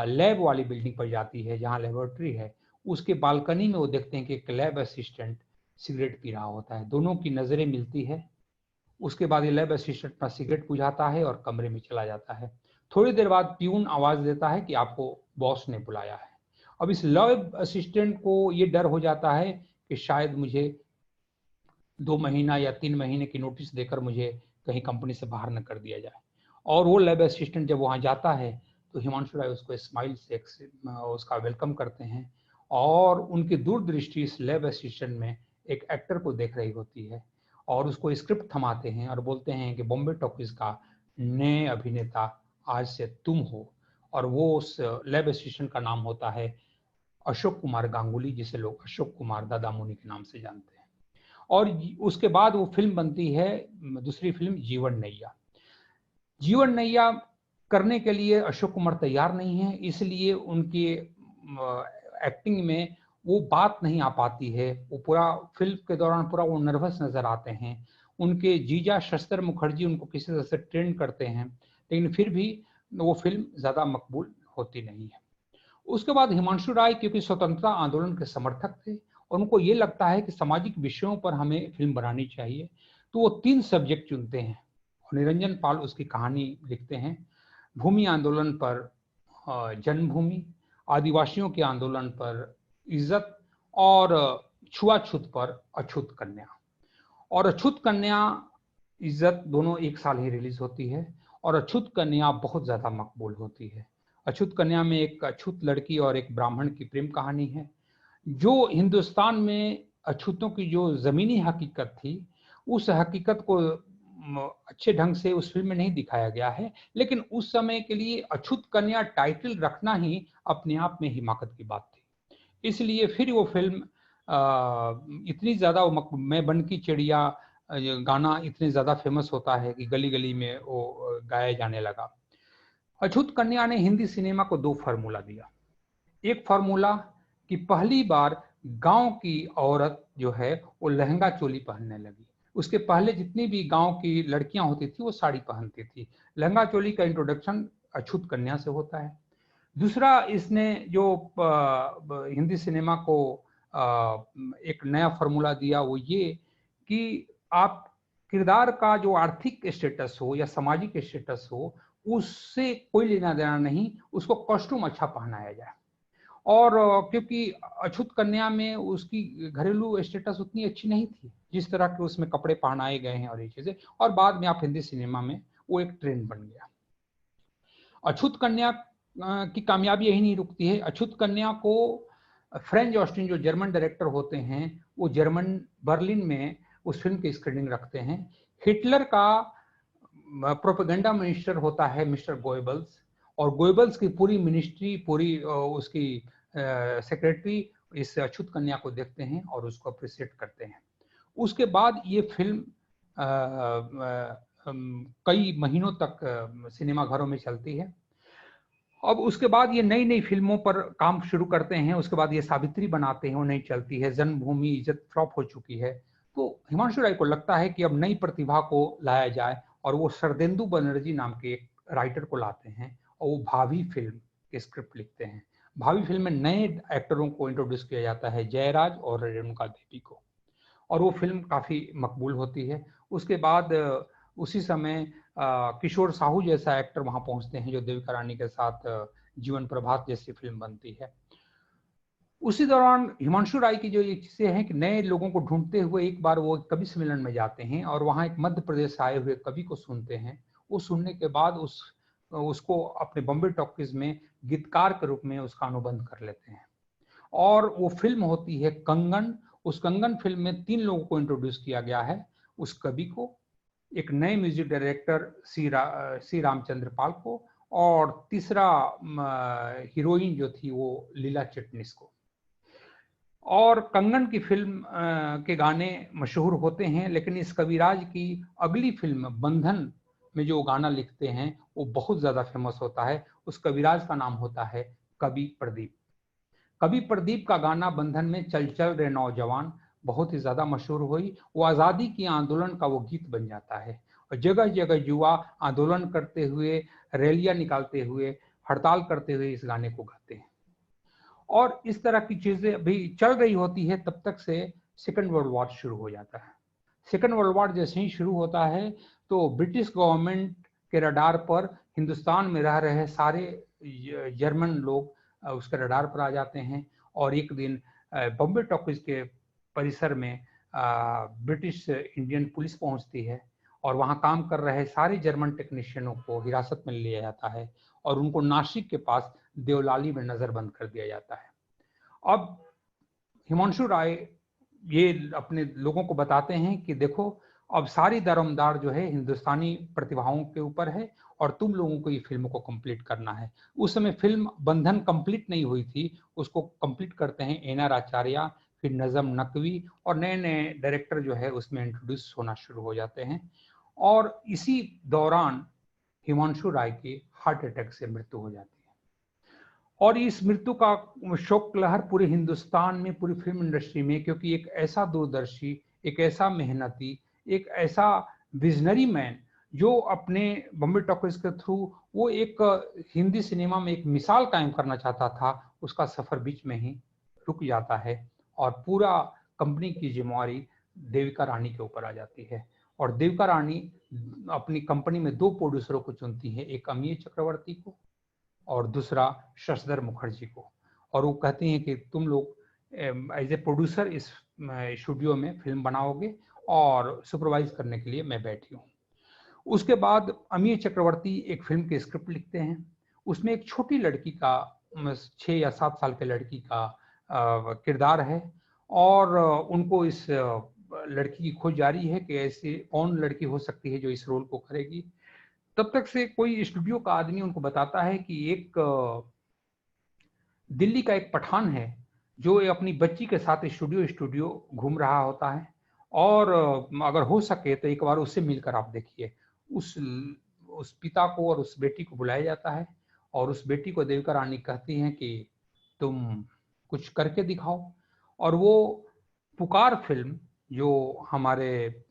लैब वाली बिल्डिंग पर जाती है जहाँ लेबोरेटरी है। उसके बालकनी में वो देखते हैं कि एक लैब असिस्टेंट सिगरेट पी रहा होता है। दोनों की नज़रें मिलती है। उसके बाद ये लैब असिस्टेंट अपना सिगरेट बुझाता है और कमरे में चला जाता है। थोड़ी देर बाद प्यून आवाज देता है कि आपको बॉस ने बुलाया है। अब इस लैब असिस्टेंट को ये डर हो जाता है कि शायद मुझे 2 महीना या 3 महीने की नोटिस देकर मुझे कहीं कंपनी से बाहर न कर दिया जाए। और वो लैब असिस्टेंट जब वहाँ जाता है तो हिमांशु राय उसको स्माइल से उसका वेलकम करते हैं और उनकी दूरदृष्टि इस लैब असिस्टेंट में एक एक्टर को देख रही होती है और उसको स्क्रिप्ट थमाते हैं और बोलते हैं कि बॉम्बे टॉकीज का नए अभिनेता आज से तुम हो। और वो उस लैब असिस्टेंट का नाम होता है अशोक कुमार गांगुली, जिसे लोग अशोक कुमार दादा मुनि के नाम से जानते हैं। और उसके बाद वो फिल्म बनती है, दूसरी फिल्म जीवन नैया। जीवन नैया करने के लिए अशोक कुमार तैयार नहीं है, इसलिए उनकी एक्टिंग में वो बात नहीं आ पाती है। वो पूरा फिल्म के दौरान पूरा वो नर्वस नजर आते हैं। उनके जीजा शस्त्र मुखर्जी उनको किसी तरह से ट्रेन करते हैं, लेकिन फिर भी वो फिल्म ज्यादा मकबूल होती नहीं है। उसके बाद हिमांशु राय क्योंकि स्वतंत्रता आंदोलन के समर्थक थे और उनको ये लगता है कि सामाजिक विषयों पर हमें फिल्म बनानी चाहिए, तो वो 3 सब्जेक्ट चुनते हैं और निरंजन पाल उसकी कहानी लिखते हैं। भूमि आंदोलन पर जन्मभूमि, आदिवासियों के आंदोलन पर इज्जत और छुआछूत पर अछूत कन्या। और अछूत कन्या इज्जत दोनों एक साल ही रिलीज होती है और अछूत कन्या बहुत ज्यादा मकबूल होती है। अछूत कन्या में एक अछूत लड़की और एक ब्राह्मण की प्रेम कहानी है। जो हिंदुस्तान में अछूतों की जो जमीनी हकीकत थी, उस हकीकत को अच्छे ढंग से उस फिल्म में नहीं दिखाया गया है, लेकिन उस समय के लिए अछूत कन्या टाइटल रखना ही अपने आप में हिमाकत की बात थी। इसलिए फिर वो फिल्म इतनी ज्यादा मैं बन की चिड़िया गाना इतने ज्यादा फेमस होता है कि गली गली में वो गाया जाने लगा। अछूत कन्या ने हिंदी सिनेमा को 2 फार्मूला दिया। एक फार्मूला कि पहली बार गांव की औरत जो है वो लहंगा चोली पहनने लगी। उसके पहले जितनी भी गांव की लड़कियां होती थी वो साड़ी पहनती थी। लहंगा चोली का इंट्रोडक्शन अछूत कन्या से होता है। दूसरा, इसने जो हिंदी सिनेमा को एक नया फार्मूला दिया वो ये कि आप किरदार का जो आर्थिक स्टेटस हो या सामाजिक स्टेटस हो उससे कोई लेना देना नहीं, उसको कॉस्ट्यूम अच्छा पहनाया जाए। और क्योंकि अछूत कन्या में उसकी घरेलू स्टेटस उतनी अच्छी नहीं थी जिस तरह के उसमें कपड़े पहनाए गए हैं और ये चीजें, और बाद में आप हिंदी सिनेमा में वो एक ट्रेंड बन गया। अछूत कन्या की कामयाबी यही नहीं रुकती है। अछूत कन्या को फ्रेंच ऑस्टिन जो जर्मन डायरेक्टर होते हैं वो जर्मन बर्लिन में उस फिल्म की स्क्रीनिंग रखते हैं। हिटलर का प्रोपेगेंडा मिनिस्टर होता है मिस्टर गोएबल्स, और गोएबल्स की पूरी मिनिस्ट्री पूरी उसकी सेक्रेटरी इस अछूत कन्या को देखते हैं और उसको अप्रिशिएट करते हैं। उसके बाद ये फिल्म कई महीनों तक सिनेमा घरों में चलती है अब उसके बाद ये नई नई फिल्मों पर काम शुरू करते हैं। उसके बाद ये सावित्री बनाते हैं, वो नहीं चलती है। जन्मभूमि इज्जत फ्लॉप हो चुकी है। तो हिमांशु राय को लगता है कि अब नई प्रतिभा को लाया जाए, और वो शरदेंदु बनर्जी नाम के एक राइटर को लाते हैं और वो भाभी फिल्म के स्क्रिप्ट लिखते हैं। भाभी फिल्म में नए एक्टरों को इंट्रोड्यूस किया जाता है, जयराज और रेणुका देवी को, और वो फिल्म काफ़ी मकबूल होती है। उसके बाद उसी समय किशोर साहू जैसा एक्टर वहां पहुंचते हैं, जो देविका रानी के साथ जीवन प्रभात जैसी फिल्म बनती है। उसी दौरान हिमांशु राय की जो ये चीजें हैं कि नए लोगों को ढूंढते हुए एक बार वो कवि सम्मेलन में जाते हैं और वहां एक मध्य प्रदेश से आए हुए कवि को सुनते हैं। वो सुनने के बाद उसको अपने बॉम्बे टॉकीज में गीतकार के रूप में उसका अनुबंध कर लेते हैं, और वो फिल्म होती है कंगन। उस कंगन फिल्म में 3 लोगों को इंट्रोड्यूस किया गया है, उस कवि को, एक नए म्यूजिक डायरेक्टर सी रामचंद्र पाल को, और तीसरा हीरोइन जो थी वो लीला चिटनिस को। और कंगन की फिल्म के गाने मशहूर होते हैं, लेकिन इस कविराज की अगली फिल्म बंधन में जो गाना लिखते हैं वो बहुत ज्यादा फेमस होता है। उस कविराज का नाम होता है कवि प्रदीप। कवि प्रदीप का गाना बंधन में चल चल रे नौजवान बहुत ही ज्यादा मशहूर हुई। वो आजादी की आंदोलन का वो गीत बन जाता है, और जगह जगह युवा आंदोलन करते हुए, रैलियां निकालते हुए, हड़ताल करते हुए इस गाने को गाते हैं। और इस तरह की चीजें अभी चल रही होती है, तब तक से सेकेंड वर्ल्ड वॉर शुरू हो जाता है। सेकेंड वर्ल्ड वॉर जैसे ही शुरू होता है तो ब्रिटिश गवर्नमेंट के रडार पर हिंदुस्तान में रह रहे सारे जर्मन लोग उसके रडार पर आ जाते हैं, और एक दिन बॉम्बे टॉकीज के परिसर में ब्रिटिश इंडियन पुलिस पहुंचती है, और वहां काम कर रहे सारे जर्मन टेक्नीशियनों को हिरासत में लिया जाता है और उनको नासिक के पास देवलाली में नजरबंद कर दिया जाता है। अब हिमांशु राय ये अपने लोगों को बताते हैं कि देखो, अब सारी दारोमदार जो है हिंदुस्तानी प्रतिभाओं के ऊपर है, और तुम लोगों को ये फिल्म को कंप्लीट करना है। उस समय फिल्म बंधन कंप्लीट नहीं हुई थी, उसको कंप्लीट करते हैं एन.आर. आचार्य, फिर नजम नकवी, और नए नए डायरेक्टर जो है उसमें इंट्रोड्यूस होना शुरू हो जाते हैं। और इसी दौरान हिमांशु राय की हार्ट अटैक से मृत्यु हो जाती है, और इस मृत्यु का शोक लहर पूरे हिंदुस्तान में, पूरी फिल्म इंडस्ट्री में, क्योंकि एक ऐसा दूरदर्शी, एक ऐसा मेहनती, एक ऐसा विजनरी मैन जो अपने बॉम्बे टॉकीज के थ्रू वो एक हिंदी सिनेमा में एक मिसाल कायम करना चाहता था, उसका सफर बीच में ही रुक जाता है, और पूरा कंपनी की जिम्मेवारी देविका रानी के ऊपर आ जाती है। और देविका रानी अपनी कंपनी में 2 प्रोड्यूसरों को चुनती है, एक अमीय चक्रवर्ती को और दूसरा शशधर मुखर्जी को, और वो कहती हैं कि तुम लोग एज ए प्रोड्यूसर इस स्टूडियो में फिल्म बनाओगे, और सुपरवाइज करने के लिए मैं बैठी हूँ। उसके बाद अमीय चक्रवर्ती एक फिल्म के स्क्रिप्ट लिखते हैं। उसमें एक छोटी लड़की का, 6 या 7 साल के लड़की का किरदार है, और उनको इस लड़की की खोज जारी है कि ऐसी कौन लड़की हो सकती है जो इस रोल को करेगी। तब तक से कोई स्टूडियो का आदमी उनको बताता है कि एक दिल्ली का एक पठान है जो अपनी बच्ची के साथ स्टूडियो घूम रहा होता है, और अगर हो सके तो एक बार उससे मिलकर आप देखिए। उस पिता को और उस बेटी को बुलाया जाता है, और उस बेटी को देविका रानी कहती हैं कि तुम कुछ करके दिखाओ। और वो पुकार फिल्म जो हमारे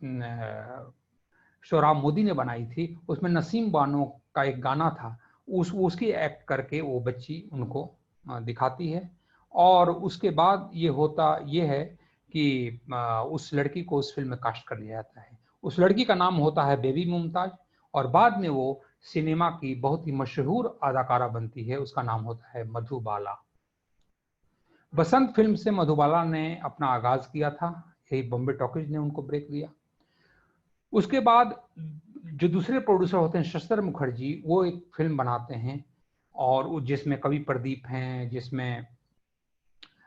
सोहराब मोदी ने बनाई थी, उसमें नसीम बानो का एक गाना था, उसकी एक्ट करके वो बच्ची उनको दिखाती है। और उसके बाद ये है कि उस लड़की को उस फिल्म में कास्ट कर लिया जाता है। उस लड़की का नाम होता है बेबी मुमताज, और बाद में वो सिनेमा की बहुत ही मशहूर अदाकारा बनती है, उसका नाम होता है मधुबाला। बसंत फिल्म से मधुबाला ने अपना आगाज किया था, यही बॉम्बे टॉकीज ने उनको ब्रेक दिया। उसके बाद जो दूसरे प्रोड्यूसर होते हैं शशधर मुखर्जी, वो एक फिल्म बनाते हैं, और जिसमें कवि प्रदीप हैं, जिसमें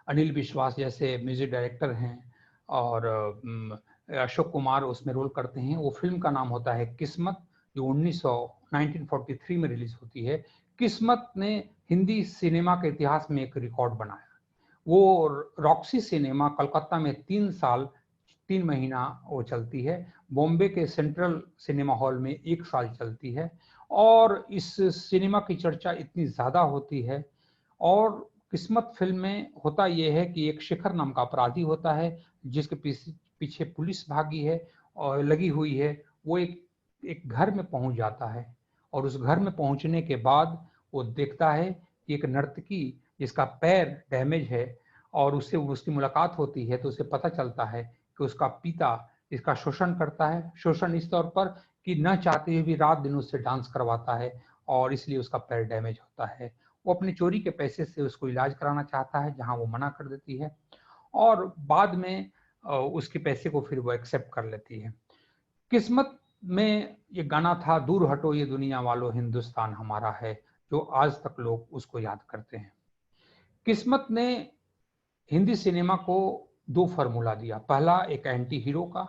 अनिल विश्वास जैसे म्यूजिक डायरेक्टर हैं, और अशोक कुमार उसमें रोल करते हैं। वो फिल्म का नाम होता है किस्मत, जो 1943 में रिलीज होती है। किस्मत ने हिंदी सिनेमा के इतिहास में एक रिकॉर्ड बनाया। वो रॉक्सी सिनेमा कलकत्ता में 3 साल 3 महीना वो चलती है। बॉम्बे के सेंट्रल सिनेमा हॉल में 1 साल चलती है और इस सिनेमा की चर्चा इतनी ज़्यादा होती है। और किस्मत फिल्म में होता यह है कि एक शेखर नाम का अपराधी होता है जिसके पीछे पुलिस भागी है और लगी हुई है। वो एक घर में पहुंच जाता है और उस घर में पहुंचने के बाद वो देखता है कि एक नर्तकी जिसका पैर डैमेज है और उससे उसकी मुलाकात होती है तो उसे पता चलता है कि उसका पिता इसका शोषण करता है। शोषण इस तौर पर कि न चाहते हुए भी रात दिन उससे डांस करवाता है और इसलिए उसका पैर डैमेज होता है। वो अपनी चोरी के पैसे से उसको इलाज कराना चाहता है जहां वो मना कर देती है और बाद में उसके पैसे को फिर वो एक्सेप्ट कर लेती है। किस्मत में ये गाना था, दूर हटो ये दुनिया वालों हिंदुस्तान हमारा है, जो आज तक लोग उसको याद करते हैं। किस्मत ने हिंदी सिनेमा को 2 फार्मूला दिया। पहला एक एंटी हीरो का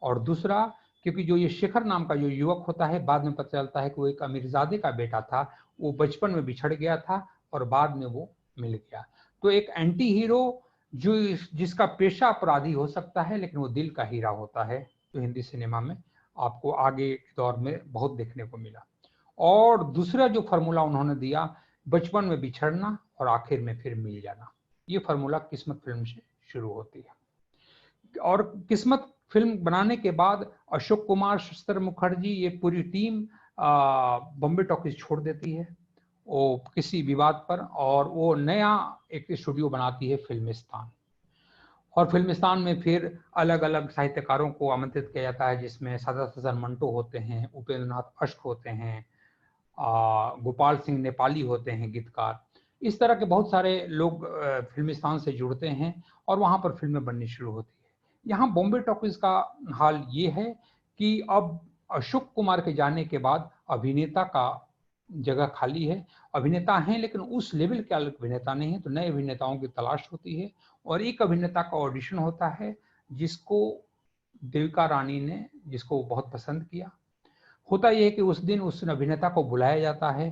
और दूसरा क्योंकि जो ये शेखर नाम का जो युवक होता है बाद में पता चलता है कि वो एक अमीरजादे का बेटा था। वो बचपन में बिछड़ गया था और बाद में वो मिल गया। तो एक एंटी हीरो जो जिसका पेशा अपराधी हो सकता है लेकिन वो दिल का हीरा होता है, तो हिंदी सिनेमा में आपको आगे के दौर में बहुत देखने को मिला। और दूसरा जो फार्मूला उन्होंने दिया, बचपन में बिछड़ना और आखिर में फिर मिल जाना। ये फार्मूला किस्मत फिल्म से शुरू होती है। और किस्मत फिल्म बनाने के बाद अशोक कुमार, शस्त्र मुखर्जी, ये पूरी टीम बॉम्बे टॉकीज छोड़ देती है वो किसी विवाद पर और वो नया एक स्टूडियो बनाती है फिल्मिस्तान। और फिल्मिस्तान में फिर अलग अलग साहित्यकारों को आमंत्रित किया जाता है जिसमें सादा हसन मंटो होते हैं, उपेंद्र नाथ अश्क होते हैं, गोपाल सिंह नेपाली होते हैं गीतकार। इस तरह के बहुत सारे लोग फिल्मिस्तान से जुड़ते हैं और वहाँ पर फिल्में बननी शुरू होती है। यहाँ बॉम्बे टॉकीज का हाल ये है कि अब अशोक कुमार के जाने के बाद अभिनेता का जगह खाली है। अभिनेता हैं लेकिन उस लेवल के अभिनेता नहीं है, तो नए अभिनेताओं की तलाश होती है और एक अभिनेता का ऑडिशन होता है जिसको देविका रानी ने जिसको बहुत पसंद किया। होता यह है कि उस दिन उस अभिनेता को बुलाया जाता है।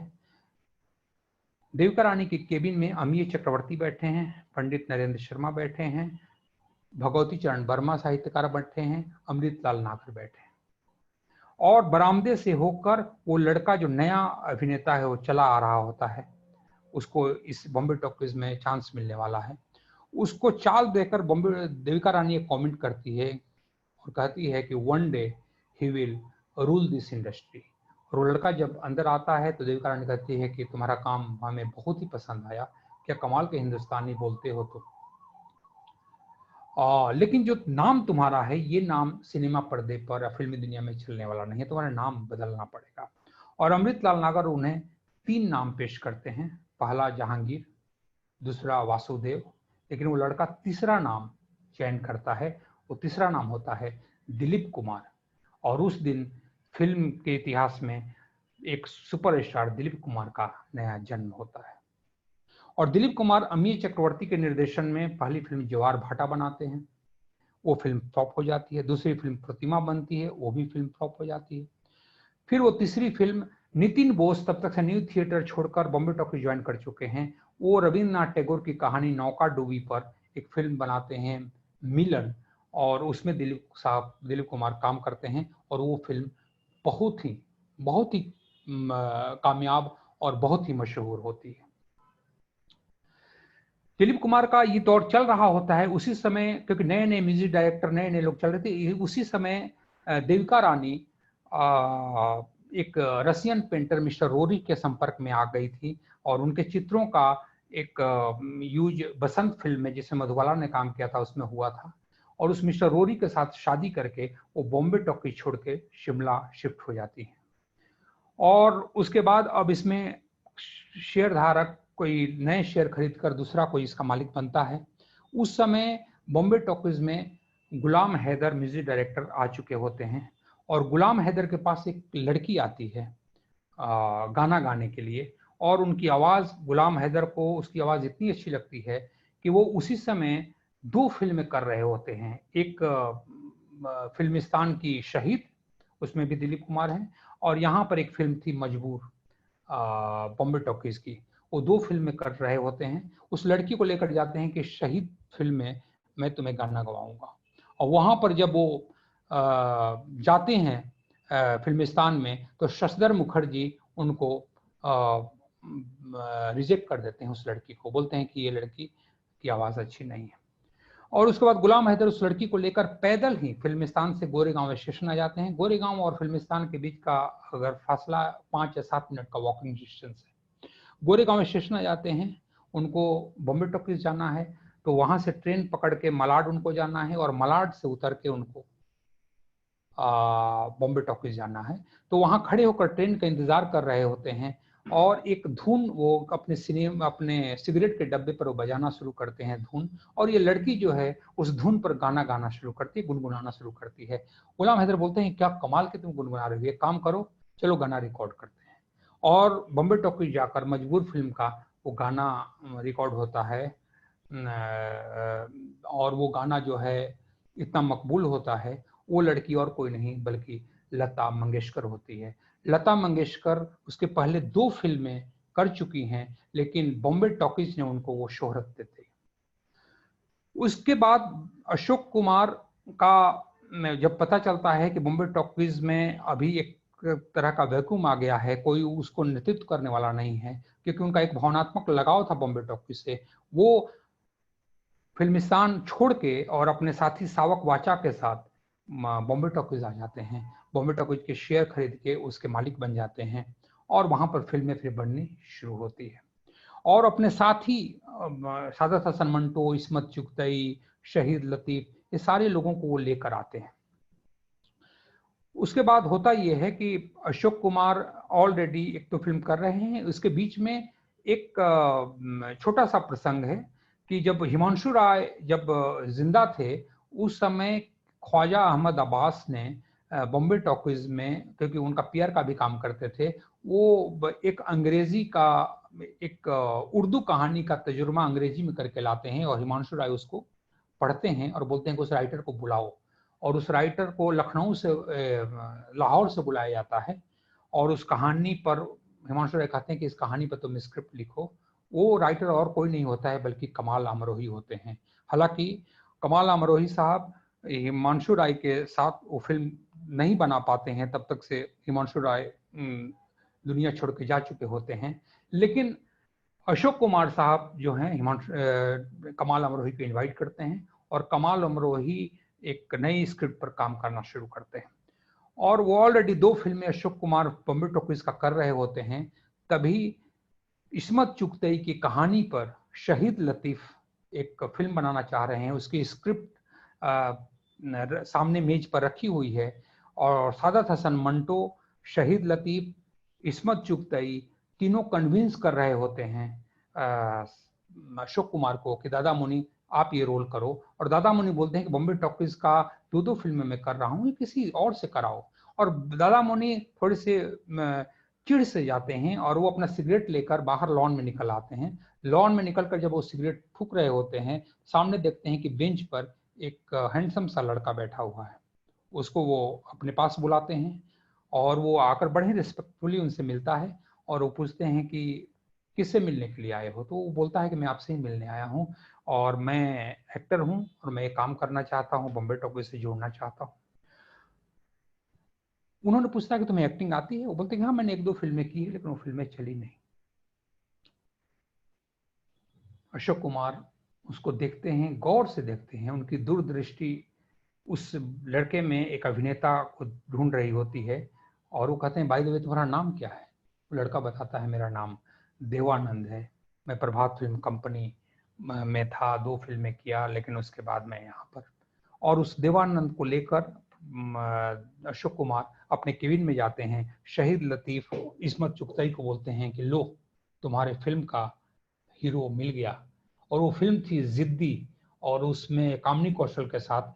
देविका रानी के केबिन में अमीय चक्रवर्ती बैठे हैं, पंडित नरेंद्र शर्मा बैठे हैं, भगवती चरण वर्मा साहित्यकार बैठे हैं, अमृतलाल नागर बैठे हैं और बरामदे से होकर वो लड़का जो नया अभिनेता है वो चला आ रहा होता है, उसको इस बॉम्बे टॉकीज में चांस मिलने वाला है। उसको चाल देकर बॉम्बे देविका रानी एक कमेंट करती है और कहती है कि one day he will rule this industry. और वो लड़का जब अंदर आता है तो देविका रानी कहती है कि तुम्हारा काम हमें बहुत ही पसंद आया, क्या कमाल के हिंदुस्तानी बोलते हो तो लेकिन जो नाम तुम्हारा है ये नाम सिनेमा पर्दे पर या फिल्मी दुनिया में चलने वाला नहीं है, तुम्हारा नाम बदलना पड़ेगा। और अमृतलाल नागर उन्हें 3 नाम पेश करते हैं, पहला जहांगीर, दूसरा वासुदेव, लेकिन वो लड़का तीसरा नाम चयन करता है। वो तीसरा नाम होता है दिलीप कुमार। और उस दिन फिल्म के इतिहास में एक सुपरस्टार दिलीप कुमार का नया जन्म होता है। और दिलीप कुमार अमीय चक्रवर्ती के निर्देशन में पहली फिल्म ज्वार भाटा बनाते हैं, वो फिल्म फ्लॉप हो जाती है। दूसरी फिल्म प्रतिमा बनती है, वो भी फिल्म फ्लॉप हो जाती है। फिर वो तीसरी फिल्म, नितिन बोस तब तक से न्यू थिएटर छोड़कर बॉम्बे टॉकीज ज्वाइन कर चुके हैं, वो रविन्द्रनाथ टैगोर की कहानी नौका डूबी पर एक फिल्म बनाते हैं मिलन, और उसमें दिलीप कुमार काम करते हैं और वो फिल्म बहुत ही कामयाब और बहुत ही मशहूर होती है। दिलीप कुमार का ये दौर चल रहा होता है उसी समय, क्योंकि नए नए म्यूजिक डायरेक्टर नए नए लोग चल रहे थे। उसी समय देविका रानी एक रशियन पेंटर मिस्टर रोरी के संपर्क में आ गई थी और उनके चित्रों का एक यूज बसंत फिल्म में जिसमें मधुबाला ने काम किया था उसमें हुआ था। और उस मिस्टर रोरी के साथ शादी करके वो बॉम्बे टॉकीज छोड़ के शिमला शिफ्ट हो जाती है। और उसके बाद अब इसमें शेयर धारक कोई नए शेयर खरीदकर दूसरा कोई इसका मालिक बनता है। उस समय बॉम्बे टॉकीज में गुलाम हैदर म्यूजिक डायरेक्टर आ चुके होते हैं और गुलाम हैदर के पास एक लड़की आती है गाना गाने के लिए, और उनकी आवाज़, गुलाम हैदर को उसकी आवाज़ इतनी अच्छी लगती है कि वो उसी समय 2 फिल्में कर रहे होते हैं। एक फिल्मिस्तान की शहीद, उसमें भी दिलीप कुमार हैं, और यहाँ पर एक फिल्म थी मजबूर बॉम्बे टॉकीज की। वो 2 फिल्में कर रहे होते हैं। उस लड़की को लेकर जाते हैं कि शहीद फिल्म में मैं तुम्हें गाना गवाऊंगा, और वहाँ पर जब वो जाते हैं फिल्मिस्तान में, तो शशिधर मुखर्जी उनको रिजेक्ट कर देते हैं, उस लड़की को बोलते हैं कि ये लड़की की आवाज़ अच्छी नहीं है। और उसके बाद गुलाम हैदर उस लड़की को लेकर पैदल ही फिल्मिस्तान से गोरेगांव स्टेशन आ जाते हैं। गोरेगांव और फिल्मिस्तान के बीच का अगर फासला 5 या 7 मिनट का वॉकिंग डिस्टेंस है। गोरेगांव स्टेशन आ जाते हैं, उनको बॉम्बे टॉकीज जाना है, तो वहां से ट्रेन पकड़ के मलाड उनको जाना है, और मलाड से उतर के उनको बॉम्बे टॉकीज जाना है। तो वहां खड़े होकर ट्रेन का इंतजार कर रहे होते हैं, और एक धुन वो अपने सिगरेट के डब्बे पर वो बजाना शुरू करते हैं धुन, और ये लड़की जो है उस धुन पर गाना गाना शुरू करती है, गुनगुनाना शुरू करती है। गुलाम हैदर बोलते हैं क्या कमाल के तुम गुनगुना रही हो, एक काम करो, चलो गाना रिकॉर्ड करते हैं। और बॉम्बे टॉकीज जाकर मजबूर फिल्म का वो गाना रिकॉर्ड होता है, और वो गाना जो है इतना मकबूल होता है। वो लड़की और कोई नहीं बल्कि लता मंगेशकर होती है। लता मंगेशकर उसके पहले 2 फिल्में कर चुकी हैं, लेकिन बॉम्बे टॉकीज ने उनको वो शोहरत दी थी। उसके बाद अशोक कुमार का जब पता चलता है कि बॉम्बे टॉकीज में अभी एक तरह का वैक्यूम आ गया है, कोई उसको नेतृत्व करने वाला नहीं है, क्योंकि उनका एक भावनात्मक लगाव था बॉम्बे टॉकीज से, वो फिल्मिस्तान छोड़ के और अपने साथी सावक वाचा के साथ बॉम्बे टॉकीज आ जाते हैं। बॉम्बे टॉकीज के शेयर खरीद के उसके मालिक बन जाते हैं, और वहां पर फिल्में फिर बननी शुरू होती है। और अपने साथी सादत हसन मंटो, इस्मत चुगतई, शहीद लतीफ, ये सारे लोगों को वो लेकर आते हैं। उसके बाद होता यह है कि अशोक कुमार ऑलरेडी एक तो फिल्म कर रहे हैं, उसके बीच में एक छोटा सा प्रसंग है कि जब हिमांशु राय जब जिंदा थे, उस समय ख्वाजा अहमद अब्बास ने बॉम्बे टॉकीज में, क्योंकि उनका पीआर का भी काम करते थे, वो एक अंग्रेजी का एक उर्दू कहानी का तजुर्मा अंग्रेजी में करके लाते हैं, और हिमांशु राय उसको पढ़ते हैं और बोलते हैं कि उस राइटर को बुलाओ। और उस राइटर को लखनऊ से लाहौर से बुलाया जाता है, और उस कहानी पर हिमांशु राय कहते हैं कि इस कहानी पर तुम स्क्रिप्ट लिखो। वो राइटर और कोई नहीं होता है बल्कि कमाल अमरोही होते हैं। हालांकि कमाल अमरोही साहब हिमांशु राय के साथ वो फिल्म नहीं बना पाते हैं, तब तक से हिमांशु राय दुनिया छोड़ के जा चुके होते हैं। लेकिन अशोक कुमार साहब जो हैं कमाल अमरोही को इनवाइट करते हैं, और कमाल अमरोही एक नई स्क्रिप्ट पर काम करना शुरू करते हैं। और वो ऑलरेडी 2 फिल्में अशोक कुमार बॉम्बे टॉकीज का कर रहे होते हैं, तभी इस्मत चुगतई की कहानी पर शहीद लतीफ एक फिल्म बनाना चाह रहे हैं। उसकी स्क्रिप्ट सामने मेज पर रखी हुई है, और सादत हसन मंटो, शहीद लतीफ, इस्मत चुगतई तीनों कन्विंस कर रहे होते हैं अशोक कुमार को कि दादा मुनि आप ये रोल करो। और दादा मुनि बोलते हैं कि बॉम्बे टॉकीज का 2 फिल्में मैं कर रहा हूँ, ये किसी और से कराओ। और दादा मुनि थोड़े से चिढ़ से जाते हैं, और वो अपना सिगरेट लेकर बाहर लॉन में निकल आते हैं। लॉन में निकलकर जब वो सिगरेट फूंक रहे होते हैं, सामने देखते हैं कि बेंच पर एक हैंडसम सा लड़का बैठा हुआ है। उसको वो अपने पास बुलाते हैं, और वो आकर बड़े रिस्पेक्टफुली उनसे मिलता है, और वो पूछते हैं कि किससे मिलने के लिए आए हो। तो वो बोलता है कि मैं आपसे ही मिलने आया हूँ, और मैं एक्टर हूँ, और मैं एक काम करना चाहता हूँ, बॉम्बे टॉकीज से जोड़ना चाहता हूँ। उन्होंने पूछा कि तुम्हें एक्टिंग आती है? वो बोलते हैं हाँ मैंने 1-2 फिल्में की है, लेकिन वो फिल्में चली नहीं। अशोक कुमार उसको देखते हैं, गौर से देखते हैं, उनकी दूरदृष्टि उस लड़के में एक अभिनेता को ढूंढ रही होती है, और वो कहते हैं बाय द वे तुम्हारा नाम क्या है? वो लड़का बताता है मेरा नाम देवानंद है, मैं प्रभात फिल्म कंपनी में था, 2 फिल्में किया, लेकिन उसके बाद मैं यहाँ पर। और उस देवानंद को लेकर अशोक कुमार अपने केबिन में जाते हैं। शहीद लतीफ इस्मत चुगतई को बोलते हैं कि लो तुम्हारे फिल्म का हीरो मिल गया। और वो फिल्म थी जिद्दी, और उसमें कामिनी कौशल के साथ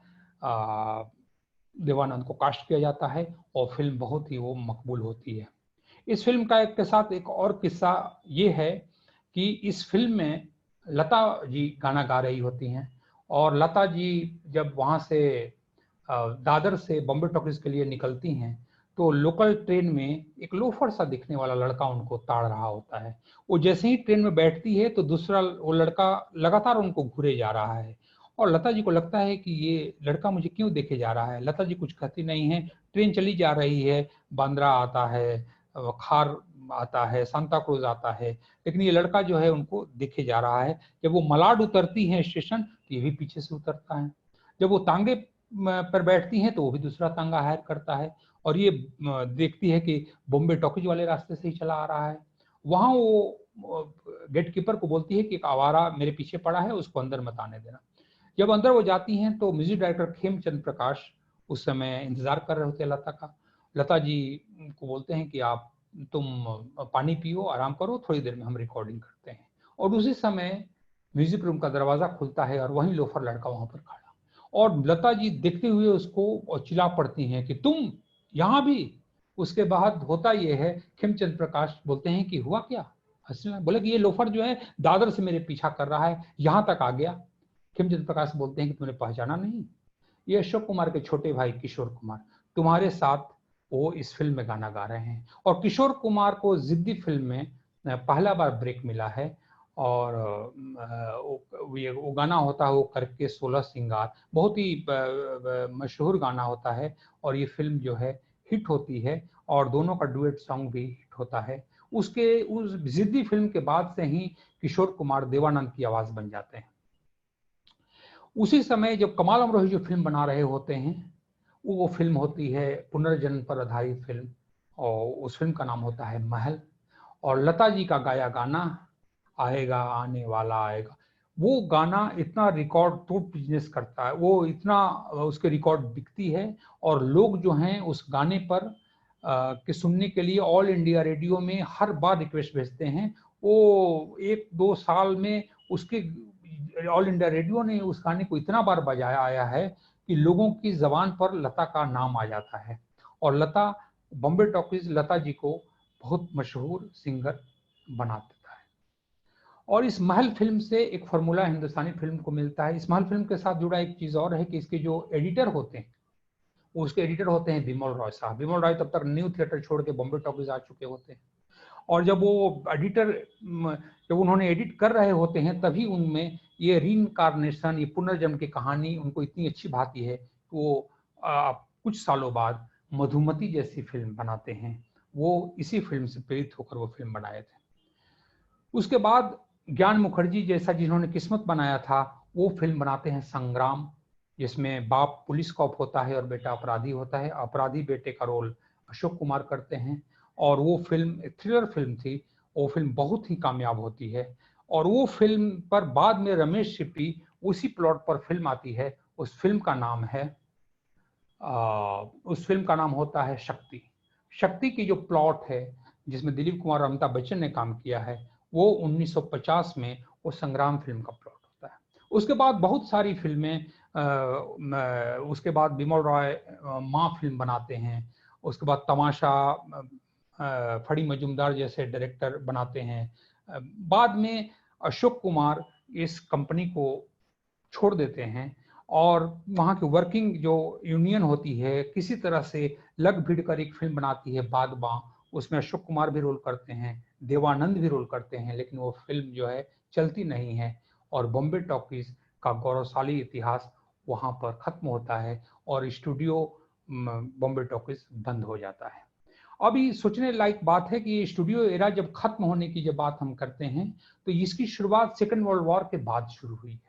देवानंद को कास्ट किया जाता है, और फिल्म बहुत ही वो मकबूल होती है। इस फिल्म का एक के साथ एक और किस्सा ये है कि इस फिल्म में लता जी गाना गा रही होती हैं, और लता जी जब वहाँ से दादर से बॉम्बे टॉकीज के लिए निकलती हैं, तो लोकल ट्रेन में एक लोफर सा दिखने वाला लड़का उनको ताड़ रहा होता है। वो जैसे ही ट्रेन में बैठती है तो दूसरा वो लड़का लगातार उनको घूरे जा रहा है, और लता जी को लगता है कि ये लड़का मुझे क्यों देखे जा रहा है। लता जी कुछ कहती नहीं है। ट्रेन चली जा रही है, बांद्रा आता है, खार आता है, सांता क्रूज आता है, लेकिन ये लड़का जो है उनको देखे जा रहा है। जब वो मलाड उतरती है स्टेशन तो ये भी पीछे से उतरता है। जब वो तांगे पर बैठती हैं तो वो भी दूसरा तांगा हायर करता है और ये देखती है कि बॉम्बे टॉकीज वाले रास्ते से ही चला आ रहा है। वहां वो गेट कीपर को बोलती है कि एक आवारा मेरे पीछे पड़ा है, उसको अंदर मत आने देना। जब अंदर वो जाती हैं तो म्यूजिक डायरेक्टर खेमचंद प्रकाश उस समय इंतजार कर रहे होते हैं लता का। लता जी को बोलते हैं कि आप तुम पानी पियो, आराम करो, थोड़ी देर में हम रिकॉर्डिंग करते हैं। और उसी समय म्यूजिक रूम का दरवाजा खुलता है और वहीं लोफर लड़का वहां पर खड़ा, और लता जी देखते हुए उसको और चिल्ला पड़ती हैं कि तुम यहाँ भी। उसके बाद होता यह है, खेमचंद प्रकाश बोलते हैं कि हुआ क्या, हंसने बोले कि ये लोफर जो है दादर से मेरे पीछा कर रहा है, यहां तक आ गया। खेमचंद प्रकाश बोलते हैं कि तुमने पहचाना नहीं, ये अशोक कुमार के छोटे भाई किशोर कुमार तुम्हारे साथ वो इस फिल्म में गाना गा रहे हैं। और किशोर कुमार को जिद्दी फिल्म में पहला बार ब्रेक मिला है और वो गाना होता है वो करके 16 सिंगार, बहुत ही मशहूर गाना होता है और ये फिल्म जो है हिट होती है और दोनों का डुएट सॉन्ग भी हिट होता है। उसके उस जिद्दी फिल्म के बाद से ही किशोर कुमार देवानंद की आवाज बन जाते हैं। उसी समय जब कमाल अमरोही जो फिल्म बना रहे होते हैं वो फिल्म होती है पुनर्जन्म पर आधारित फिल्म और उस फिल्म का नाम होता है महल। और लता जी का गाया गाना आएगा आने वाला आएगा, वो गाना इतना रिकॉर्ड तोड़ बिजनेस करता है, वो इतना उसके रिकॉर्ड बिकती है और लोग जो हैं उस गाने पर के सुनने के लिए ऑल इंडिया रेडियो में हर बार रिक्वेस्ट भेजते हैं। वो 1-2 साल में उसके ऑल इंडिया रेडियो ने उस गाने को इतना बार बजाया आया है कि लोगों की जबान पर लता का नाम आ जाता है। और लता बॉम्बे टॉकीज लता जी को बहुत मशहूर सिंगर बना देता है। और इस महल फिल्म से एक फार्मूला हिंदुस्तानी फिल्म को मिलता है। इस महल फिल्म के साथ जुड़ा एक चीज और है कि इसके जो एडिटर होते हैं उसके एडिटर होते हैं बिमल रॉय साहब। बिमल रॉय तब तक न्यू थिएटर छोड़ के बॉम्बे टॉकीज आ चुके होते हैं और जब वो एडिटर जब उन्होंने एडिट कर रहे होते हैं तभी उनमें ये रीइंकार्नेशन, ये पुनर्जन्म की कहानी उनको इतनी अच्छी भाती है कि वो कुछ सालों बाद मधुमती जैसी फिल्म बनाते हैं। वो इसी फिल्म से प्रेरित होकर वो फिल्म बनाए थे। उसके बाद ज्ञान मुखर्जी जैसा जिन्होंने किस्मत बनाया था वो फिल्म बनाते हैं संग्राम, जिसमें बाप पुलिस कॉप होता है और बेटा अपराधी होता है। अपराधी बेटे का रोल अशोक कुमार करते हैं और वो फिल्म थ्रिलर फिल्म थी। वो फिल्म बहुत ही कामयाब होती है और वो फिल्म पर बाद में रमेश सिप्पी उसी प्लॉट पर फिल्म आती है। उस फिल्म का नाम है उस फिल्म का नाम होता है शक्ति। शक्ति की जो प्लॉट है जिसमें दिलीप कुमार और अमिताभ बच्चन ने काम किया है वो 1950 में वो संग्राम फिल्म का प्लॉट होता है। उसके बाद बहुत सारी फिल्में उसके बाद बिमल रॉय माँ फिल्म बनाते हैं। उसके बाद तमाशा फड़ी मजुमदार जैसे डायरेक्टर बनाते हैं। बाद में अशोक कुमार इस कंपनी को छोड़ देते हैं और वहाँ की वर्किंग जो यूनियन होती है किसी तरह से लग भिड़ कर एक फिल्म बनाती है बागबां। उसमें अशोक कुमार भी रोल करते हैं, देवानंद भी रोल करते हैं, लेकिन वो फिल्म जो है चलती नहीं है और बॉम्बे टॉकीज का गौरवशाली इतिहास वहाँ पर खत्म होता है और स्टूडियो बॉम्बे टॉकीज बंद हो जाता है। अभी सोचने लायक बात है कि स्टूडियो एरा जब खत्म होने की जब बात हम करते हैं तो इसकी शुरुआत सेकेंड वर्ल्ड वॉर के बाद शुरू हुई है।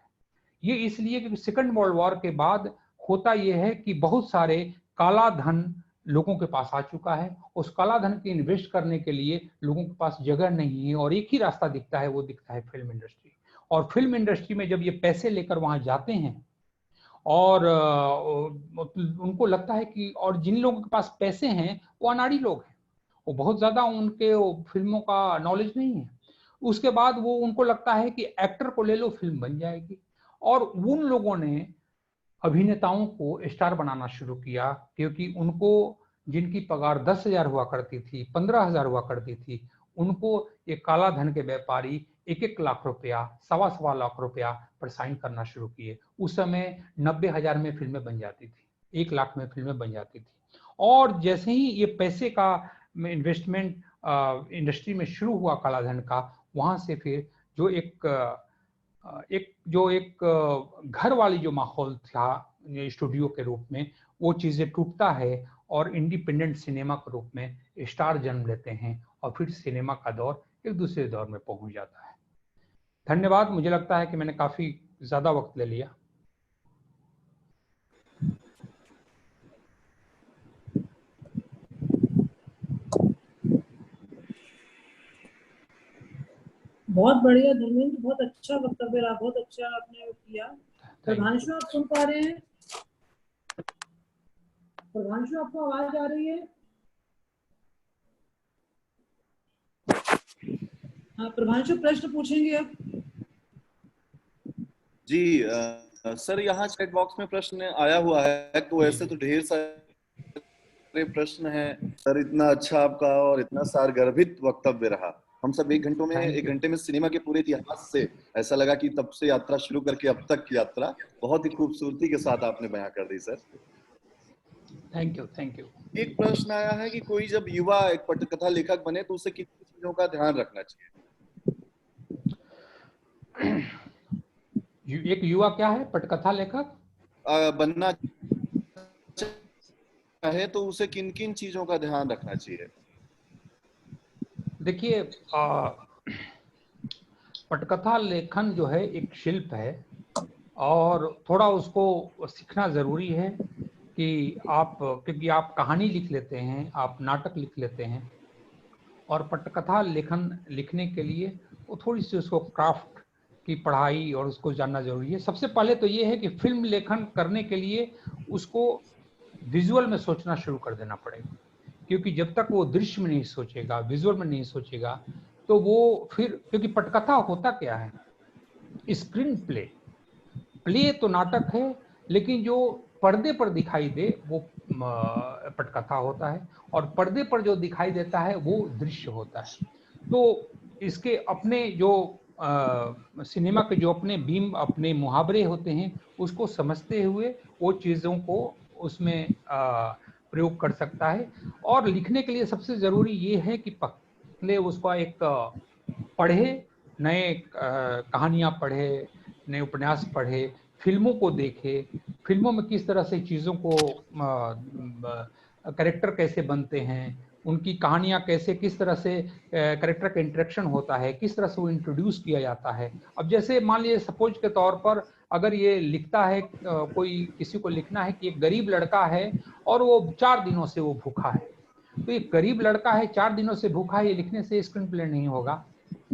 ये इसलिए क्योंकि सेकेंड वर्ल्ड वॉर के बाद होता यह है कि बहुत सारे काला धन लोगों के पास आ चुका है। उस काला धन के इन्वेस्ट करने के लिए लोगों के पास जगह नहीं है और एक ही रास्ता दिखता है, वो दिखता है फिल्म इंडस्ट्री। और फिल्म इंडस्ट्री में जब ये पैसे लेकर वहां जाते हैं और उनको लगता है कि और जिन लोगों के पास पैसे हैं वो अनाड़ी लोग हैं, वो बहुत ज्यादा उनके फिल्मों का नॉलेज नहीं है। उसके बाद वो उनको लगता है कि एक्टर को ले लो फिल्म बन जाएगी और उन लोगों ने अभिनेताओं को स्टार बनाना शुरू किया क्योंकि उनको जिनकी पगार 10,000 हुआ करती थी, 15,000 हुआ करती थी, उनको ये काला धन के व्यापारी 1-1 लाख रुपया, 1.25 लाख रुपया पर साइन करना शुरू किए। उस समय 90,000 में फिल्में बन जाती थी, 1 लाख में फिल्में बन जाती थी। और जैसे ही ये पैसे का इन्वेस्टमेंट इंडस्ट्री में शुरू हुआ काला धन का, वहां से फिर जो एक एक घर वाली जो माहौल था स्टूडियो के रूप में, वो चीजें टूटता है और इंडिपेंडेंट सिनेमा के रूप में स्टार जन्म लेते हैं और फिर सिनेमा का दौर एक दूसरे दौर में पहुंच जाता है। धन्यवाद। मुझे लगता है कि मैंने काफी ज्यादा वक्त ले लिया। बहुत बढ़िया धर्मेंद्र, बहुत अच्छा वक्तव्य रहा, बहुत अच्छा आपने किया। प्रभांशु, आप सुन पा रहे हैं? प्रभांशु, आपको आवाज आ रही है? हाँ प्रभांशु, प्रश्न पूछेंगे अब। जी सर, यहाँ चैट बॉक्स में प्रश्न आया हुआ है, तो ऐसे तो ढेर सारे प्रश्न हैं सर। इतना अच्छा आपका और इतना सारगर्भित वक्तव्य रहा। हम सब एक घंटे में सिनेमा के पूरे इतिहास से ऐसा लगा कि तब से यात्रा शुरू करके अब तक की यात्रा बहुत ही खूबसूरती के साथ आपने बयां कर दी सर। Thank you. एक प्रश्न आया है कि कोई जब युवा एक पटकथा लेखक बने तो उसे किन चीजों का ध्यान रखना चाहिए? एक युवा क्या है, पटकथा लेखक बनना चाहे तो उसे किन किन चीजों का ध्यान रखना चाहिए? देखिए, पटकथा लेखन जो है एक शिल्प है और थोड़ा उसको सीखना जरूरी है कि क्योंकि आप कहानी लिख लेते हैं, आप नाटक लिख लेते हैं, और पटकथा लिखने के लिए वो थोड़ी सी उसको क्राफ्ट की पढ़ाई और उसको जानना जरूरी है। सबसे पहले तो ये है कि फिल्म लेखन करने के लिए उसको विजुअल में सोचना शुरू कर देना पड़ेगा, क्योंकि जब तक वो दृश्य में नहीं सोचेगा, विजुअल में नहीं सोचेगा, तो वो फिर, क्योंकि पटकथा होता क्या है, स्क्रीन प्ले तो नाटक है, लेकिन जो पर्दे पर दिखाई दे वो पटकथा होता है, और पर्दे पर जो दिखाई देता है वो दृश्य होता है। तो इसके अपने जो सिनेमा के जो अपने बीम, अपने मुहावरे होते हैं, उसको समझते हुए वो चीजों को उसमें प्रयोग कर सकता है। और लिखने के लिए सबसे जरूरी ये है कि पहले उसका एक पढ़े, नए कहानियां पढ़े, नए उपन्यास पढ़े, फिल्मों को देखे, फिल्मों में किस तरह से चीजों को कैरेक्टर कैसे बनते हैं, उनकी कहानियां कैसे, किस तरह से कैरेक्टर का इंटरेक्शन होता है, किस तरह से वो इंट्रोड्यूस किया जाता है। अब जैसे मान लीजिए सपोज के तौर पर अगर ये लिखता है, कोई किसी को लिखना है कि एक गरीब लड़का है और वो 4 दिनों से वो भूखा है, तो एक गरीब लड़का है 4 दिनों से भूखा है, ये लिखने से स्क्रीन प्ले नहीं होगा।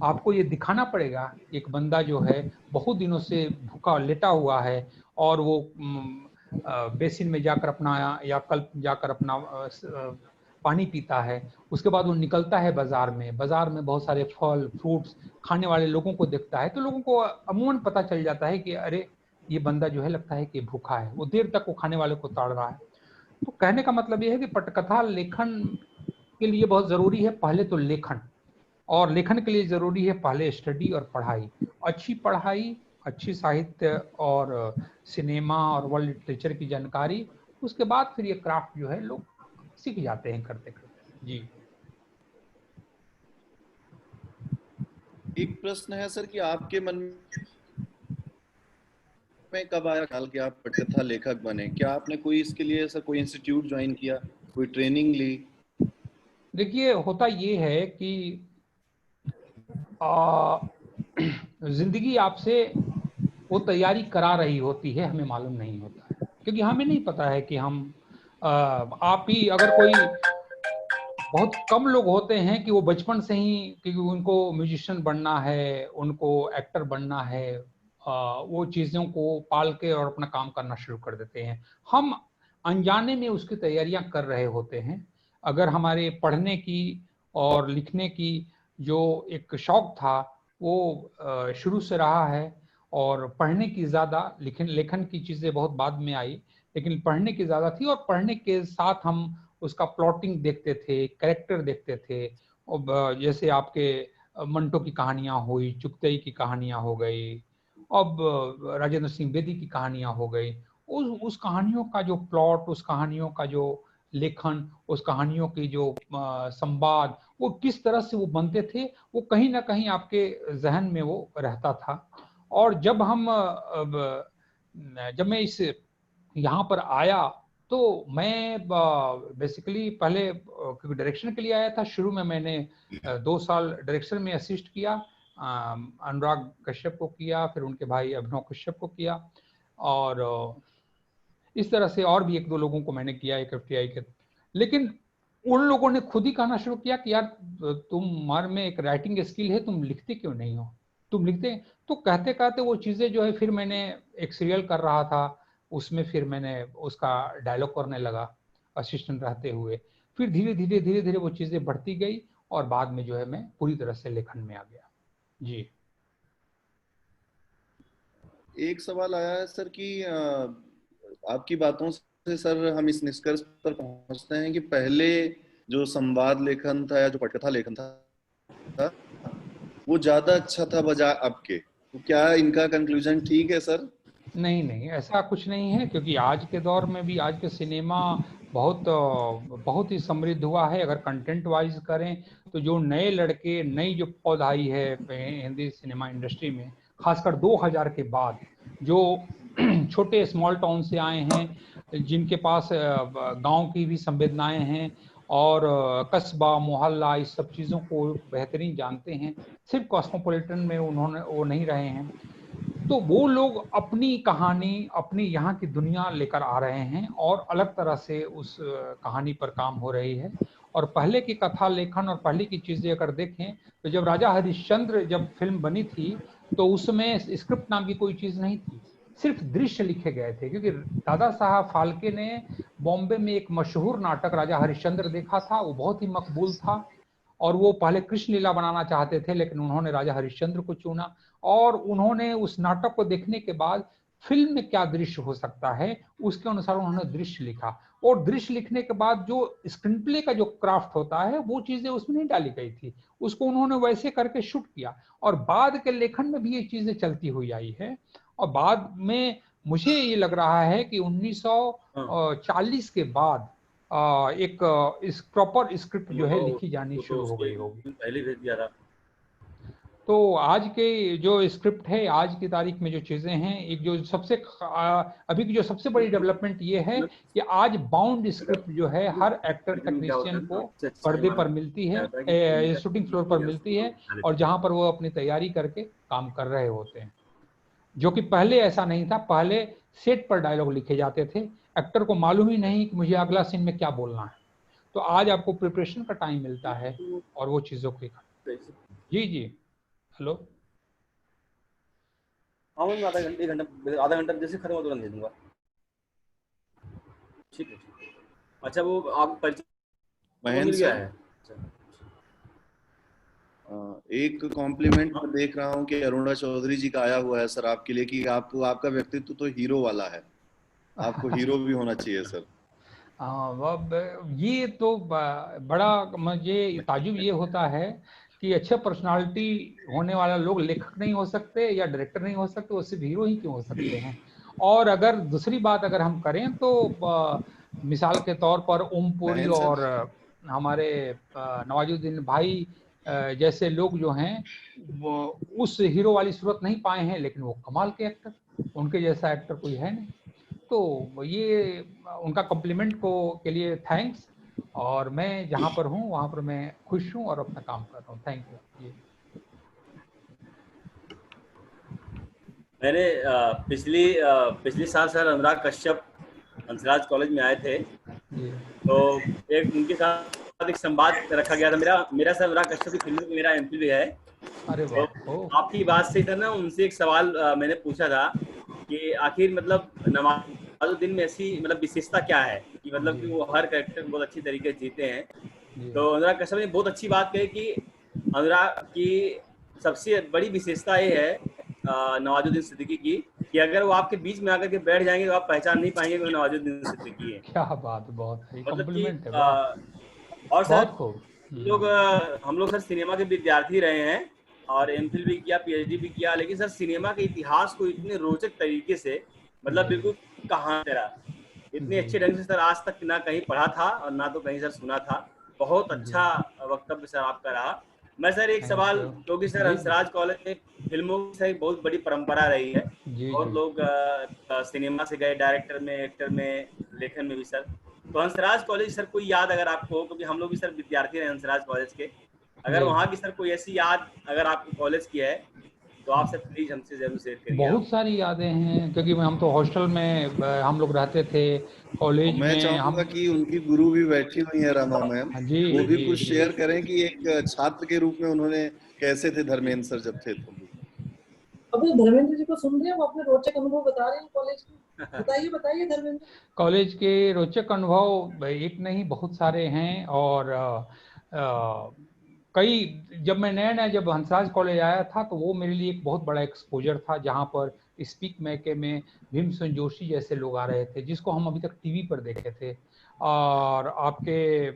आपको ये दिखाना पड़ेगा एक बंदा जो है बहुत दिनों से भूखा लेटा हुआ है और वो बेसिन में जाकर अपना या कल्प जाकर अपना पानी पीता है। उसके बाद वो निकलता है बाजार में बहुत सारे फल फ्रूट्स खाने वाले लोगों को देखता है, तो लोगों को अमूमन पता चल जाता है कि अरे ये बंदा जो है लगता है कि भूखा है, वो देर तक वो खाने वाले को ताड़ रहा है। तो कहने का मतलब ये है कि पटकथा लेखन के लिए बहुत जरूरी है पहले तो लेखन, और लेखन के लिए जरूरी है पहले स्टडी और पढ़ाई, अच्छी पढ़ाई, अच्छी साहित्य और सिनेमा और वर्ल्ड लिटरेचर की जानकारी। उसके बाद फिर ये क्राफ्ट जो है लोग सीख जाते हैं करते करते। जी, एक प्रश्न है सर कि आपके मन में कब आया ख्याल कि आप पटकथा लेखक बने? क्या आपने कोई इसके लिए ऐसा कोई इंस्टीट्यूट ज्वाइन किया, कोई ट्रेनिंग ली? देखिए होता ये है कि जिंदगी आपसे वो तैयारी करा रही होती है, हमें मालूम नहीं होता है, क्योंकि हमें नहीं पता है कि हम आप ही अगर कोई, बहुत कम लोग होते हैं कि वो बचपन से ही, क्योंकि उनको म्यूजिशियन बनना है, उनको एक्टर बनना है, वो चीज़ों को पाल के और अपना काम करना शुरू कर देते हैं। हम अनजाने में उसकी तैयारियां कर रहे होते हैं। अगर हमारे पढ़ने की और लिखने की जो एक शौक था वो शुरू से रहा है, और पढ़ने की ज़्यादा, लेखन की चीज़ें बहुत बाद में आई, लेकिन पढ़ने की ज़्यादा थी, और पढ़ने के साथ हम उसका प्लॉटिंग देखते थे, कैरेक्टर देखते थे। और जैसे आपके मंटो की कहानियां हुई, चुगतई की कहानियां हो गई, अब राजेंद्र सिंह बेदी की कहानियां हो गई, उस कहानियों का जो प्लॉट, उस कहानियों का जो लेखन, उस कहानियों की जो संवाद, वो किस तरह से वो बनते थे, वो कहीं ना कहीं आपके जहन में वो रहता था। और जब मैं इस यहाँ पर आया तो मैं बेसिकली पहले क्योंकि डायरेक्शन के लिए आया था, शुरू में मैंने 2 साल डायरेक्शन में असिस्ट किया, अनुराग कश्यप को किया, फिर उनके भाई अभिनव कश्यप को किया, और इस तरह से और भी 1-2 लोगों को मैंने किया एक FTI के। लेकिन उन लोगों ने खुद ही कहना शुरू किया कि यार तुम्हारे में एक राइटिंग स्किल है, तुम लिखते क्यों नहीं हो, तुम लिखते। तो कहते कहते वो चीज़ें जो है, फिर मैंने एक सीरियल कर रहा था, उसमें फिर मैंने उसका डायलॉग करने लगा असिस्टेंट रहते हुए। फिर धीरे धीरे वो चीज़ें बढ़ती गई और बाद में जो है मैं पूरी तरह से लेखन में आ गया। जी। एक सवाल आया है सर कि आपकी बातों से सर हम इस निष्कर्ष पर पहुंचते हैं कि पहले जो संवाद लेखन था या जो पटकथा लेखन था वो ज्यादा अच्छा था बजाय अब के। तो क्या इनका कंक्लूजन ठीक है सर? नहीं, ऐसा कुछ नहीं है, क्योंकि आज के दौर में भी आज के सिनेमा बहुत ही समृद्ध हुआ है। अगर कंटेंट वाइज करें तो जो नए लड़के, नई जो पौध आई है हिंदी सिनेमा इंडस्ट्री में, खासकर 2000 के बाद, जो छोटे स्मॉल टाउन से आए हैं, जिनके पास गांव की भी संवेदनाएं हैं और कस्बा मोहल्ला इस सब चीज़ों को बेहतरीन जानते हैं, सिर्फ कॉस्मोपॉलिटन में वो नहीं रहे हैं, तो वो लोग अपनी कहानी, अपनी यहाँ की दुनिया लेकर आ रहे हैं और अलग तरह से उस कहानी पर काम हो रही है। और पहले की कथा लेखन और पहले की चीजें अगर देखें तो जब राजा हरिश्चंद्र जब फिल्म बनी थी तो उसमें स्क्रिप्ट नाम की कोई चीज नहीं थी, सिर्फ दृश्य लिखे गए थे। क्योंकि दादा साहब फाल्के ने बॉम्बे में एक मशहूर नाटक राजा हरिश्चंद्र देखा था, वो बहुत ही मकबूल था और वो पहले कृष्ण लीला बनाना चाहते थे, लेकिन उन्होंने राजा हरिश्चंद्र को चुना और उन्होंने उस नाटक को देखने के बाद फिल्म में क्या दृश्य हो सकता है उसके अनुसार उन्होंने दृश्य लिखा। और दृश्य लिखने के बाद जो स्क्रीन प्ले का जो क्राफ्ट होता है वो चीजें उसमें नहीं डाली गई थी, उसको उन्होंने वैसे करके शूट किया और बाद के लेखन में भी ये चीजें चलती हुई आई है। और बाद में मुझे ये लग रहा है कि 1940 के बाद एक इस प्रॉपर स्क्रिप्ट जो है लिखी जानी शुरू हो गई होगी। पहले भेज दिया था। तो आज के जो स्क्रिप्ट है, आज की तारीख में जो चीजें हैं, एक जो सबसे अभी की जो सबसे बड़ी डेवलपमेंट ये है कि आज बाउंड स्क्रिप्ट जो है हर एक्टर टेक्नीशियन को पर्दे पर मिलती है, शूटिंग फ्लोर पर मिलती है और जहां पर वो अपनी तैयारी करके काम कर रहे होते हैं, जो कि पहले ऐसा नहीं था। पहले सेट पर डायलॉग लिखे जाते थे, एक्टर को मालूम ही नहीं कि मुझे अगला सीन में क्या बोलना है। तो आज आपको प्रिपरेशन का टाइम मिलता है और वो चीजों को जी हेलो, आधा घंटा जैसे खत्म हो तुरंत दे दूंगा। ठीक है। अच्छा, वो आप महेंद्र सर, एक कॉम्प्लीमेंट मैं देख रहा हूँ कि अरुणा चौधरी जी का आया हुआ है सर आपके लिए कि आपका व्यक्तित्व तो हीरो वाला है, आपको हीरो भी होना चाहिए सर। ये तो बड़ा मुझे ताजुब ये होता है कि अच्छे पर्सनालिटी होने वाला लोग लेखक नहीं हो सकते या डायरेक्टर नहीं हो सकते, वो सिर्फ हीरो ही क्यों हो सकते हैं। और अगर दूसरी बात अगर हम करें तो मिसाल के तौर पर ओमपुरी और हमारे नवाजुद्दीन भाई जैसे लोग जो हैं वो उस हीरो वाली सूरत नहीं पाए हैं, लेकिन वो कमाल के एक्टर, उनके जैसा एक्टर कोई है नहीं। तो ये उनका कॉम्प्लीमेंट के लिए थैंक्स, और मैं जहाँ पर हूँ वहाँ पर मैं खुश हूँ और अपना काम कर रहा हूँ। Thank you. मैंने पिछली साल सर अनुराग कश्यप हंसराज कॉलेज में आए थे, तो एक उनके साथ एक संवाद रखा गया था। मेरा सर अनुराग कश्यप की फिल्म में मेरा एमपी भी है। अरे तो आपकी बात से सर ना उनसे एक सवाल मैंने पूछा था कि आखिर मतलब नवाजुद्दीन में ऐसी मतलब विशेषता क्या है कि मतलब कि वो हर कैरेक्टर बहुत अच्छी तरीके से जीते हैं। तो अनुराग कश्यप ने बहुत अच्छी बात कही कि अनुराग की सबसे बड़ी विशेषता ये है नवाजुद्दीन सिद्दीकी की कि अगर वो आपके बीच में आकर के बैठ जाएंगे तो आप पहचान नहीं पाएंगे कि वो नवाजुद्दीन सिद्दीकी है। क्या बात, बहुत सही कॉम्प्लीमेंट है। और सर हम लोग सर सिनेमा के विद्यार्थी रहे हैं और एमफिल भी किया, पीएचडी भी किया, लेकिन सर सिनेमा के इतिहास को इतने रोचक तरीके से मतलब बिल्कुल कहानी तरह इतने अच्छे ढंग से सर आज तक ना कहीं पढ़ा था और ना तो कहीं सर सुना था। बहुत अच्छा वक्तव्य सर आपका रहा मैं सर एक सवाल, क्योंकि सर जी। हंसराज कॉलेज में फिल्मों की सर बहुत बड़ी परंपरा रही है, जी बहुत जी लोग सिनेमा से गए, डायरेक्टर में, एक्टर में, लेखन में भी सर। तो हंसराज कॉलेज सर कोई याद अगर आपको हो, क्योंकि हम लोग भी सर विद्यार्थी रहे हंसराज कॉलेज के, अगर जी। वहाँ की सर कोई ऐसी याद अगर आपको कॉलेज की है तो आप सर प्लीज हमसे जरूर शेयर करिए। बहुत सारी यादें हैं, क्योंकि हम तो हॉस्टल में हम लोग रहते थे, कॉलेज मैं में हम। चाहूंगा कि उनकी गुरु भी बैठी हुई है रमा मैम, हाँ जी वो भी जी कुछ जी। शेयर करें कि एक छात्र के रूप में उन्होंने कैसे थे धर्मेंद्र सर जब थे तो। अभी धर्मेंद्र जी को सुन रहे हैं, वो अपने रोचक अनुभव बता रहे हैं कॉलेज के। बताइए बताइए धर्मेंद्र। कॉलेज के रोचक अनुभव एक नहीं, बहुत सारे हैं। और कई, जब मैं नया जब हंसराज कॉलेज आया था तो वो मेरे लिए एक बहुत बड़ा एक्सपोजर था, जहाँ पर स्पीक मैके में भीमसेन जोशी जैसे लोग आ रहे थे, जिसको हम अभी तक टीवी पर देखे थे। और आपके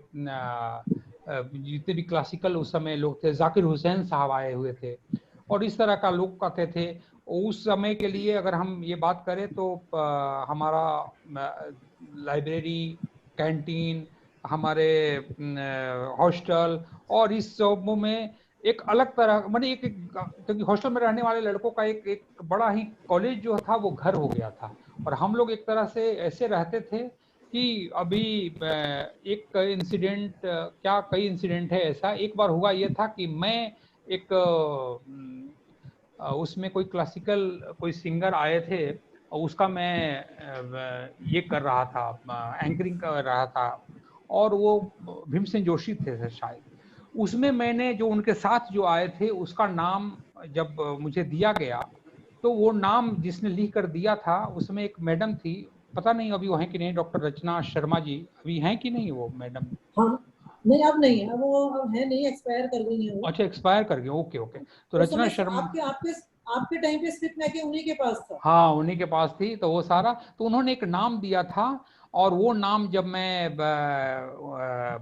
जितने भी क्लासिकल उस समय लोग थे, जाकिर हुसैन साहब आए हुए थे, और इस तरह का लोग कहते थे। उस समय के लिए अगर हम ये बात करें तो हमारा लाइब्रेरी, कैंटीन, हमारे हॉस्टल, और इस सब में एक अलग तरह, मतलब एक क्योंकि हॉस्टल में रहने वाले लड़कों का एक बड़ा ही कॉलेज जो था वो घर हो गया था। और हम लोग एक तरह से ऐसे रहते थे कि अभी एक इंसिडेंट, क्या कई इंसिडेंट है ऐसा। एक बार हुआ ये था कि मैं एक उसमें कोई क्लासिकल कोई सिंगर आए थे, और उसका मैं ये कर रहा था, एंकरिंग कर रहा था, और वो भीमसेन जोशी थे शायद। उसमें मैंने जो उनके साथ जो आए थे उसका नाम जब मुझे दिया गया, तो वो नाम जिसने लिख कर दिया था उसमें एक मैडम थी, पता नहीं अभी वो हैं कि नहीं, डॉक्टर रचना शर्मा जी, अभी हैं कि नहीं वो मैडम? हाँ, नहीं अब नहीं है वो, अब है नहीं, एक्सपायर कर गई है वो। अच्छा, एक्सपायर कर गए, ओके ओके। तो उस रचना समय शर्मा, आपके आपके आपके टाइम पे स्क्रिप्ट मैके उन्हीं के पास था। हाँ उन्हीं के पास थी। तो वो सारा, तो उन्होंने एक नाम दिया था, और वो नाम जब मैं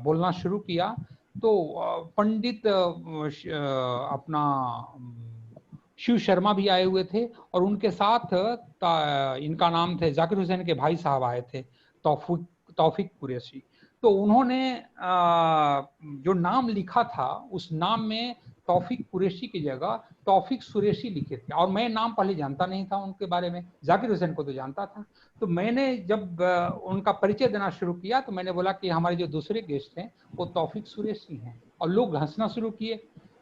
बोलना शुरू किया तो पंडित अपना शिव शर्मा भी आए हुए थे, और उनके साथ इनका नाम थे जाकिर हुसैन के भाई साहब आए थे, तौफीक कुरैशी। तो उन्होंने जो नाम लिखा था उस नाम में तौफीक कुरैशी की जगह तौफीक सुरेशी लिखे थे। और मैं नाम पहले जानता नहीं था उनके बारे में, जाकिर हुसैन को तो जानता था। तो मैंने जब उनका परिचय देना शुरू किया तो मैंने बोला कि हमारे जो दूसरे गेस्ट हैं वो तौफीक सुरेशी हैं, और लोग हंसना शुरू किए।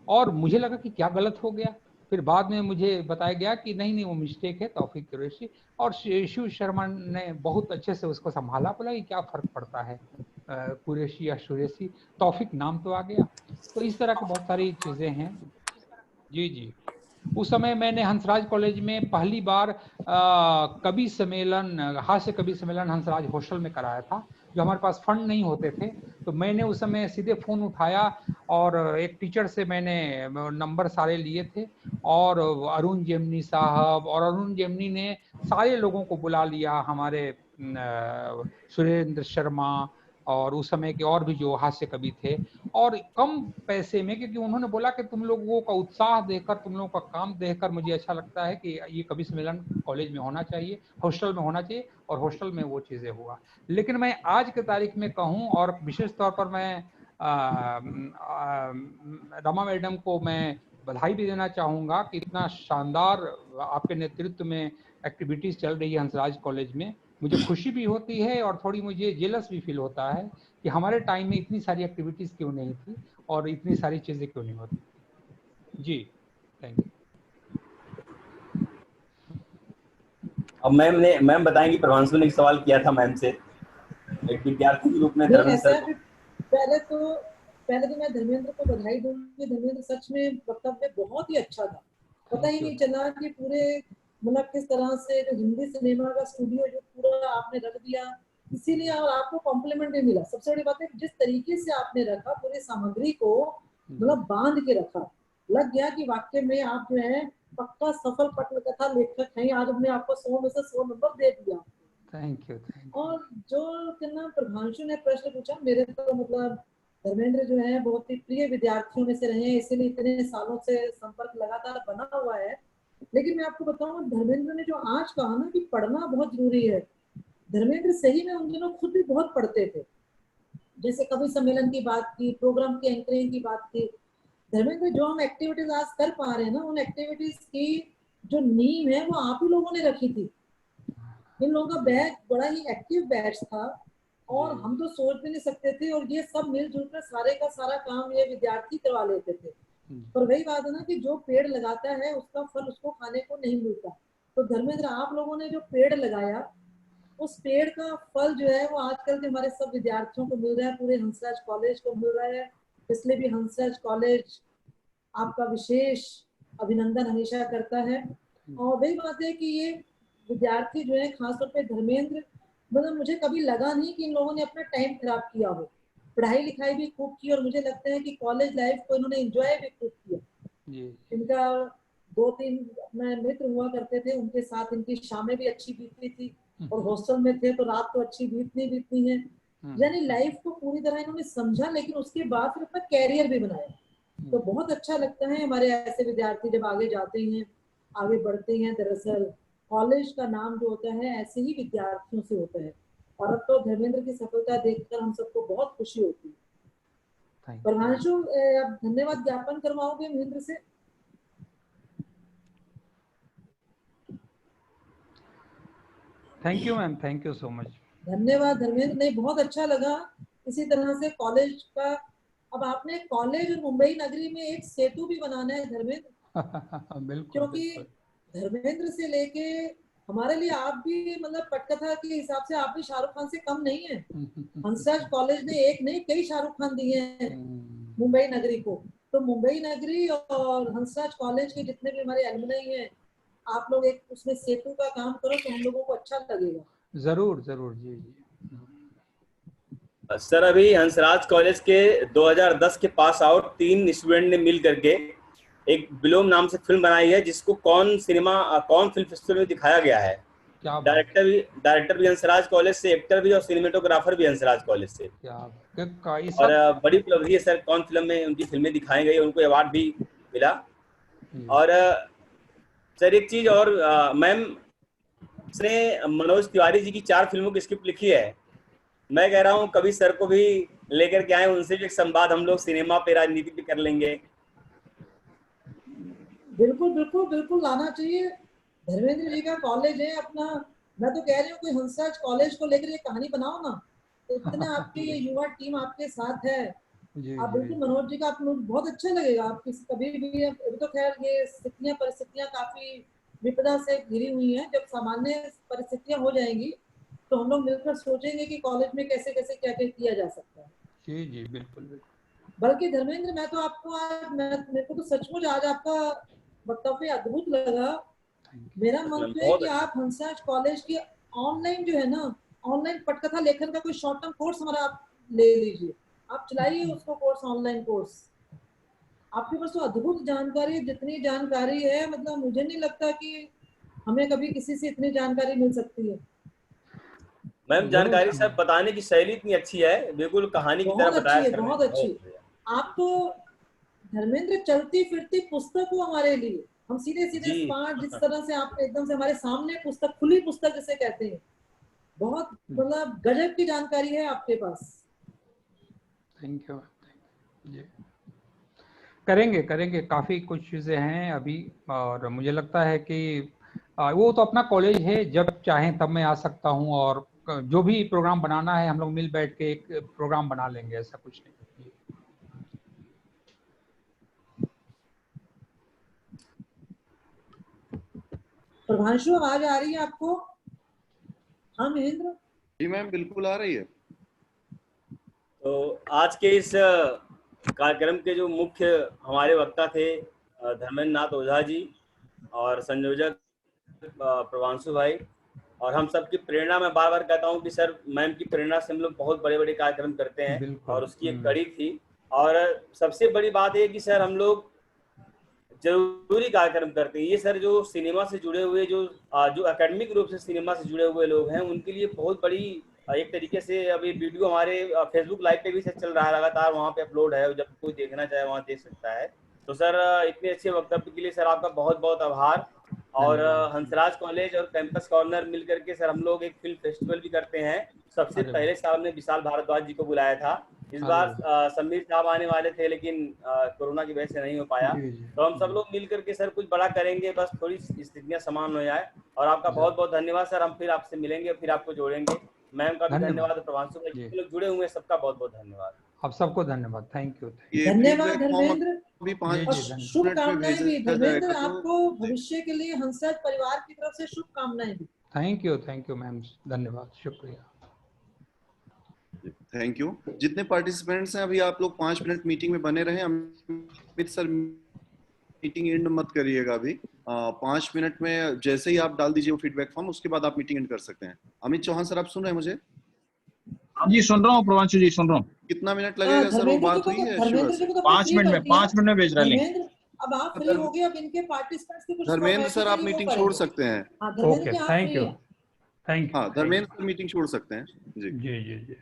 और मुझे लगा कि क्या गलत हो गया। फिर बाद में मुझे बताया गया कि नहीं नहीं, वो मिस्टेक है, तौफीक कुरैशी। और शिव शर्मा ने बहुत अच्छे से उसको संभाला, बोला कि क्या फर्क पड़ता है, कुरैशी या सुरेशी, तौफीक नाम तो आ गया। तो इस तरह की बहुत सारी चीजें हैं। जी जी। उस समय मैंने हंसराज कॉलेज में पहली बार कवि सम्मेलन, हास्य कवि सम्मेलन हंसराज हॉस्टल में कराया था। जो हमारे पास फंड नहीं होते थे, तो मैंने उस समय सीधे फोन उठाया और एक टीचर से मैंने नंबर सारे लिए थे, और अरुण जेमनी साहब, और अरुण जेमनी ने सारे लोगों को बुला लिया, हमारे सुरेंद्र शर्मा, और उस समय के और भी जो हास्य कवि थे, और कम पैसे में, क्योंकि उन्होंने बोला कि तुम लोगों का उत्साह देखकर, तुम लोगों का काम देखकर मुझे अच्छा लगता है कि ये कवि सम्मेलन कॉलेज में होना चाहिए, हॉस्टल में होना चाहिए, और हॉस्टल में वो चीजें हुआ। लेकिन मैं आज के तारीख में कहूँ, और विशेष तौर पर मैं रमा मैडम को मैं बधाई भी देना चाहूंगा कि इतना शानदार आपके नेतृत्व में एक्टिविटीज चल रही है हंसराज कॉलेज में। मुझे खुशी भी होती है और थोड़ी मुझे जेलस भी फील होता है कि हमारे टाइम में इतनी सारी एक्टिविटीज क्यों नहीं थी और इतनी सारी चीजें क्यों नहीं होती। जी, थैंक यू। अब मैम बताएंगी, प्रभांशु ने एक सवाल किया था मैम से, एक विद्यार्थी के रूप में नहीं धर्मेंद्र ऐसा सर है, को। फिर पहले तो मैं धर्मेंद्र को बधाई दूंगी। धर्मेंद्र सच में वक्तव्य बहुत ही अच्छा था। पता ही नहीं चला कि पूरे मतलब किस तरह से जो हिंदी सिनेमा का स्टूडियो जो पूरा आपने रख दिया, इसीलिए और आपको कॉम्प्लीमेंट भी मिला। सबसे बड़ी बात है जिस तरीके से आपने रखा पूरी सामग्री को, मतलब बांध के रखा, लग गया कि वाक्य में आप जो है पक्का सफल पटकथा लेखक हैं। आज हमने आपको 100 में से 100 नंबर दे दिया। Thank you. और जो क्या प्रभांशु ने प्रश्न पूछा, मेरे तो मतलब धर्मेंद्र जो है बहुत ही प्रिय विद्यार्थियों में से रहे हैं, इसीलिए इतने सालों से संपर्क लगातार बना हुआ है। लेकिन मैं आपको बताऊं, धर्मेंद्र ने जो आज कहा ना कि पढ़ना बहुत जरूरी है, धर्मेंद्र सही में उन दिनों खुद भी बहुत पढ़ते थे। जैसे कवि सम्मेलन की बात की, प्रोग्राम की एंकरिंग की बात की, धर्मेंद्र, जो हम एक्टिविटीज आज कर पा रहे हैं ना, उन एक्टिविटीज की जो नींव है वो आप ही लोगों ने रखी थी। इन लोगों का बैच बड़ा ही एक्टिव बैच था और हम तो सोच भी नहीं सकते थे, और ये सब मिलजुल कर सारे का सारा काम ये विद्यार्थी करवा लेते थे। पर वही बात है ना कि जो पेड़ लगाता है उसका फल उसको खाने को नहीं मिलता। तो धर्मेंद्र, आप लोगों ने जो पेड़ लगाया, उस पेड़ का फल जो है वो आजकल के हमारे सब विद्यार्थियों को मिल रहा है, पूरे हंसराज कॉलेज को मिल रहा है। इसलिए भी हंसराज कॉलेज आपका विशेष अभिनंदन हमेशा करता है। और वही बात है कि ये विद्यार्थी जो है, खासतौर पे धर्मेंद्र, मतलब मुझे कभी लगा नहीं कि इन लोगों ने अपना टाइम खराब किया हो। पढ़ाई लिखाई भी खूब की, और मुझे लगता है कि कॉलेज लाइफ को इन्होंने एंजॉय भी खूब किया। इनका 2-3 अपने मित्र हुआ करते थे, उनके साथ इनकी शामें भी अच्छी बीतती थी, और हॉस्टल में थे तो रात तो अच्छी बीतनी है। यानी लाइफ को पूरी तरह इन्होंने समझा, लेकिन उसके बाद फिर अपना कैरियर भी बनाया। तो बहुत अच्छा लगता है हमारे ऐसे विद्यार्थी जब आगे जाते हैं, आगे बढ़ते हैं। दरअसल कॉलेज का नाम जो होता है ऐसे ही विद्यार्थियों से होता है, और अब तो धर्मेंद्र की सफलता देखकर हम सबको बहुत खुशी होती है। प्रभांशु, आप धन्यवाद ज्ञापन करवाओगे महेंद्र से? Thank you ma'am, thank you so much. धन्यवाद धर्मेंद्र, नहीं बहुत अच्छा लगा। इसी तरह से कॉलेज का, अब आपने कॉलेज और मुंबई नगरी में एक सेतु भी बनाना है धर्मेंद्र। बिल्कुल, क्योंकि धर्मेंद्र से लेके हमारे लिए आप भी, मतलब पटकथा के हिसाब से आप भी शाहरुख खान से कम नहीं है। हंसराज कॉलेज ने एक नहीं कई शाहरुख खान दिए हैं मुंबई नगरी को। तो मुंबई नगरी और हंसराज कॉलेज के जितने भी हमारे एलुमनी हैं, आप लोग एक उसमें सेतु का काम करो तो हम लोगों को अच्छा लगेगा। जरूर जरूर, जी जी। सर, अभी हंसराज कॉलेज के 2010 के पास आउट 3 स्टूडेंट ने मिल करके एक बिलोम नाम से फिल्म बनाई है, जिसको कौन फिल्म फेस्टिवल में दिखाया गया है। डायरेक्टर भी हंसराज कॉलेज से, एक्टर भी और सिनेमेटोग्राफर भी हंसराज कॉलेज से। और बड़ी उपलब्धि है सर, कौन फिल्म में उनकी फिल्में दिखाई गई, उनको अवार्ड भी मिला। और सर एक चीज और, मैम ने मनोज तिवारी जी की 4 फिल्मों की स्क्रिप्ट लिखी है। मैं कह रहा हूँ कभी सर को भी लेकर के आए, उनसे भी एक संवाद हम लोग सिनेमा पे, राजनीति पे कर लेंगे। बिल्कुल बिल्कुल बिल्कुल, लाना चाहिए। धर्मेंद्र जी का कॉलेज है अपना। मैं तो कह रही हूँ कोई हंसराज कॉलेज को लेकर ये कहानी बनाओ ना। तो इतना आपकी ये युवा टीम आपके साथ है, आप बिल्कुल मनोज जी का, आप बहुत अच्छा लगेगा। आप कभी भी, तो खैर ये परिस्थितियां काफी विपदा से घिरी हुई हैं। जब सामान्य परिस्थितियां हो जाएंगी तो हम लोग मिलकर सोचेंगे कि कॉलेज में कैसे कैसे क्या क्या किया जा सकता है। जी जी, बिल्कुल बिल्कुल। बल्कि धर्मेंद्र, मैं तो आपको आज, मेरे को तो सचमुच आज आपका वक्तव्य अद्भुत लगा। मेरा मन तो है कि आप हंसराज कॉलेज की ऑनलाइन जो है ना, ऑनलाइन पटकथा लेखन का कोई शॉर्ट टर्म कोर्स हमारा आप ले लीजिए, आप चलाइए उसको कोर्स, ऑनलाइन कोर्स। आपके पास तो अद्भुत जानकारी, जितनी जानकारी है, मतलब मुझे नहीं लगता कि हमें कभी किसी से इतनी जानकारी मिल सकती है। मैम जानकारी सर बताने की शैली इतनी अच्छी है, बिल्कुल कहानी की तरह बताया सर। बहुत अच्छी। आप तो धर्मेंद्र चलती फिरती पुस्तक हो हमारे लिए। हम सीधे सीधे स्मार्ट, जिस तरह से आप एकदम से हमारे सामने पुस्तक, खुली पुस्तक जिसे कहते हैं, बहुत मतलब गजब की जानकारी है आपके पास। थैंक यू जी। करेंगे काफी कुछ चीजें हैं अभी, और मुझे लगता है कि वो तो अपना कॉलेज है, जब चाहें तब मैं आ सकता हूं, और जो भी प्रोग्राम बनाना है हम लोग मिल बैठ के एक प्रोग्राम बना लेंगे, ऐसा कुछ नहीं। प्रभांशु, आवाज आ रही है आपको? हाँ महेंद्र जी मैम, बिल्कुल आ रही है। तो आज के इस कार्यक्रम के जो मुख्य हमारे वक्ता थे धर्मेंद्र नाथ ओझा जी और संयोजक प्रभांशु भाई, और हम सब की प्रेरणा, मैं बार बार कहता हूँ कि सर मैम की प्रेरणा से हम लोग बहुत बड़े बड़े कार्यक्रम करते हैं, और उसकी एक कड़ी थी। और सबसे बड़ी बात है कि सर हम लोग जरूरी कार्यक्रम करते हैं। ये सर जो सिनेमा से जुड़े हुए, जो एकेडमिक रूप से सिनेमा से जुड़े हुए लोग हैं, उनके लिए बहुत बड़ी एक तरीके से, अभी वीडियो हमारे फेसबुक लाइव पे भी सर चल रहा है लगातार, वहाँ पे अपलोड है, जब कोई देखना चाहे वहाँ देख सकता है। तो सर इतने अच्छे वक्तव्य के लिए सर आपका बहुत बहुत आभार। और हंसराज कॉलेज और कैंपस कॉर्नर मिल करके सर हम लोग एक फिल्म फेस्टिवल भी करते हैं। सबसे पहले साल में विशाल भारद्वाज जी को बुलाया था, इस बार समीर साहब आने वाले थे, लेकिन कोरोना की वजह से नहीं हो पाया। तो हम सब लोग मिल करके सर कुछ बड़ा करेंगे, बस थोड़ी स्थितियां समान हो जाए। और आपका बहुत बहुत धन्यवाद सर, हम फिर आपसे मिलेंगे, फिर आपको जोड़ेंगे। मैम का भी धन्यवाद, प्रभांशु भाई जो लोग जुड़े हुए हैं सबका बहुत बहुत धन्यवाद। आप सबको धन्यवाद, थैंक यू। धन्यवाद धर्मेंद्र, भी 5 शुभकामनाएं भी धर्मेंद्र, आपको भविष्य के लिए हंसराज परिवार की तरफ से शुभकामनाएं भी। थैंक यू मैम, धन्यवाद, शुक्रिया। Thank you. जितने पार्टिसिपेंट्स हैं अभी आप लोग 5 मिनट मीटिंग में बने रहे। अमित सर मीटिंग एंड मत करिएगा अभी, 5 मिनट में जैसे ही आप डाल दीजिए वो फीडबैक फॉर्म, उसके बाद आप मीटिंग एंड कर सकते हैं। अमित चौहान सर, आप सुन रहे हैं मुझे? जी सुन रहा हूँ प्रभांशु जी, सुन रहा हूँ। कितना मिनट लगेगा सर? वो बात हुई है 5 मिनट में भेज रहा है। अब आप फ्री हो गए, अब इनके पार्टिसिपेंट्स के कुछ धर्मेंद्र सर आप मीटिंग छोड़ सकते हैं। Okay, thank you. हाँ धर्मेंद्र सर मीटिंग छोड़ सकते हैं। जी जी।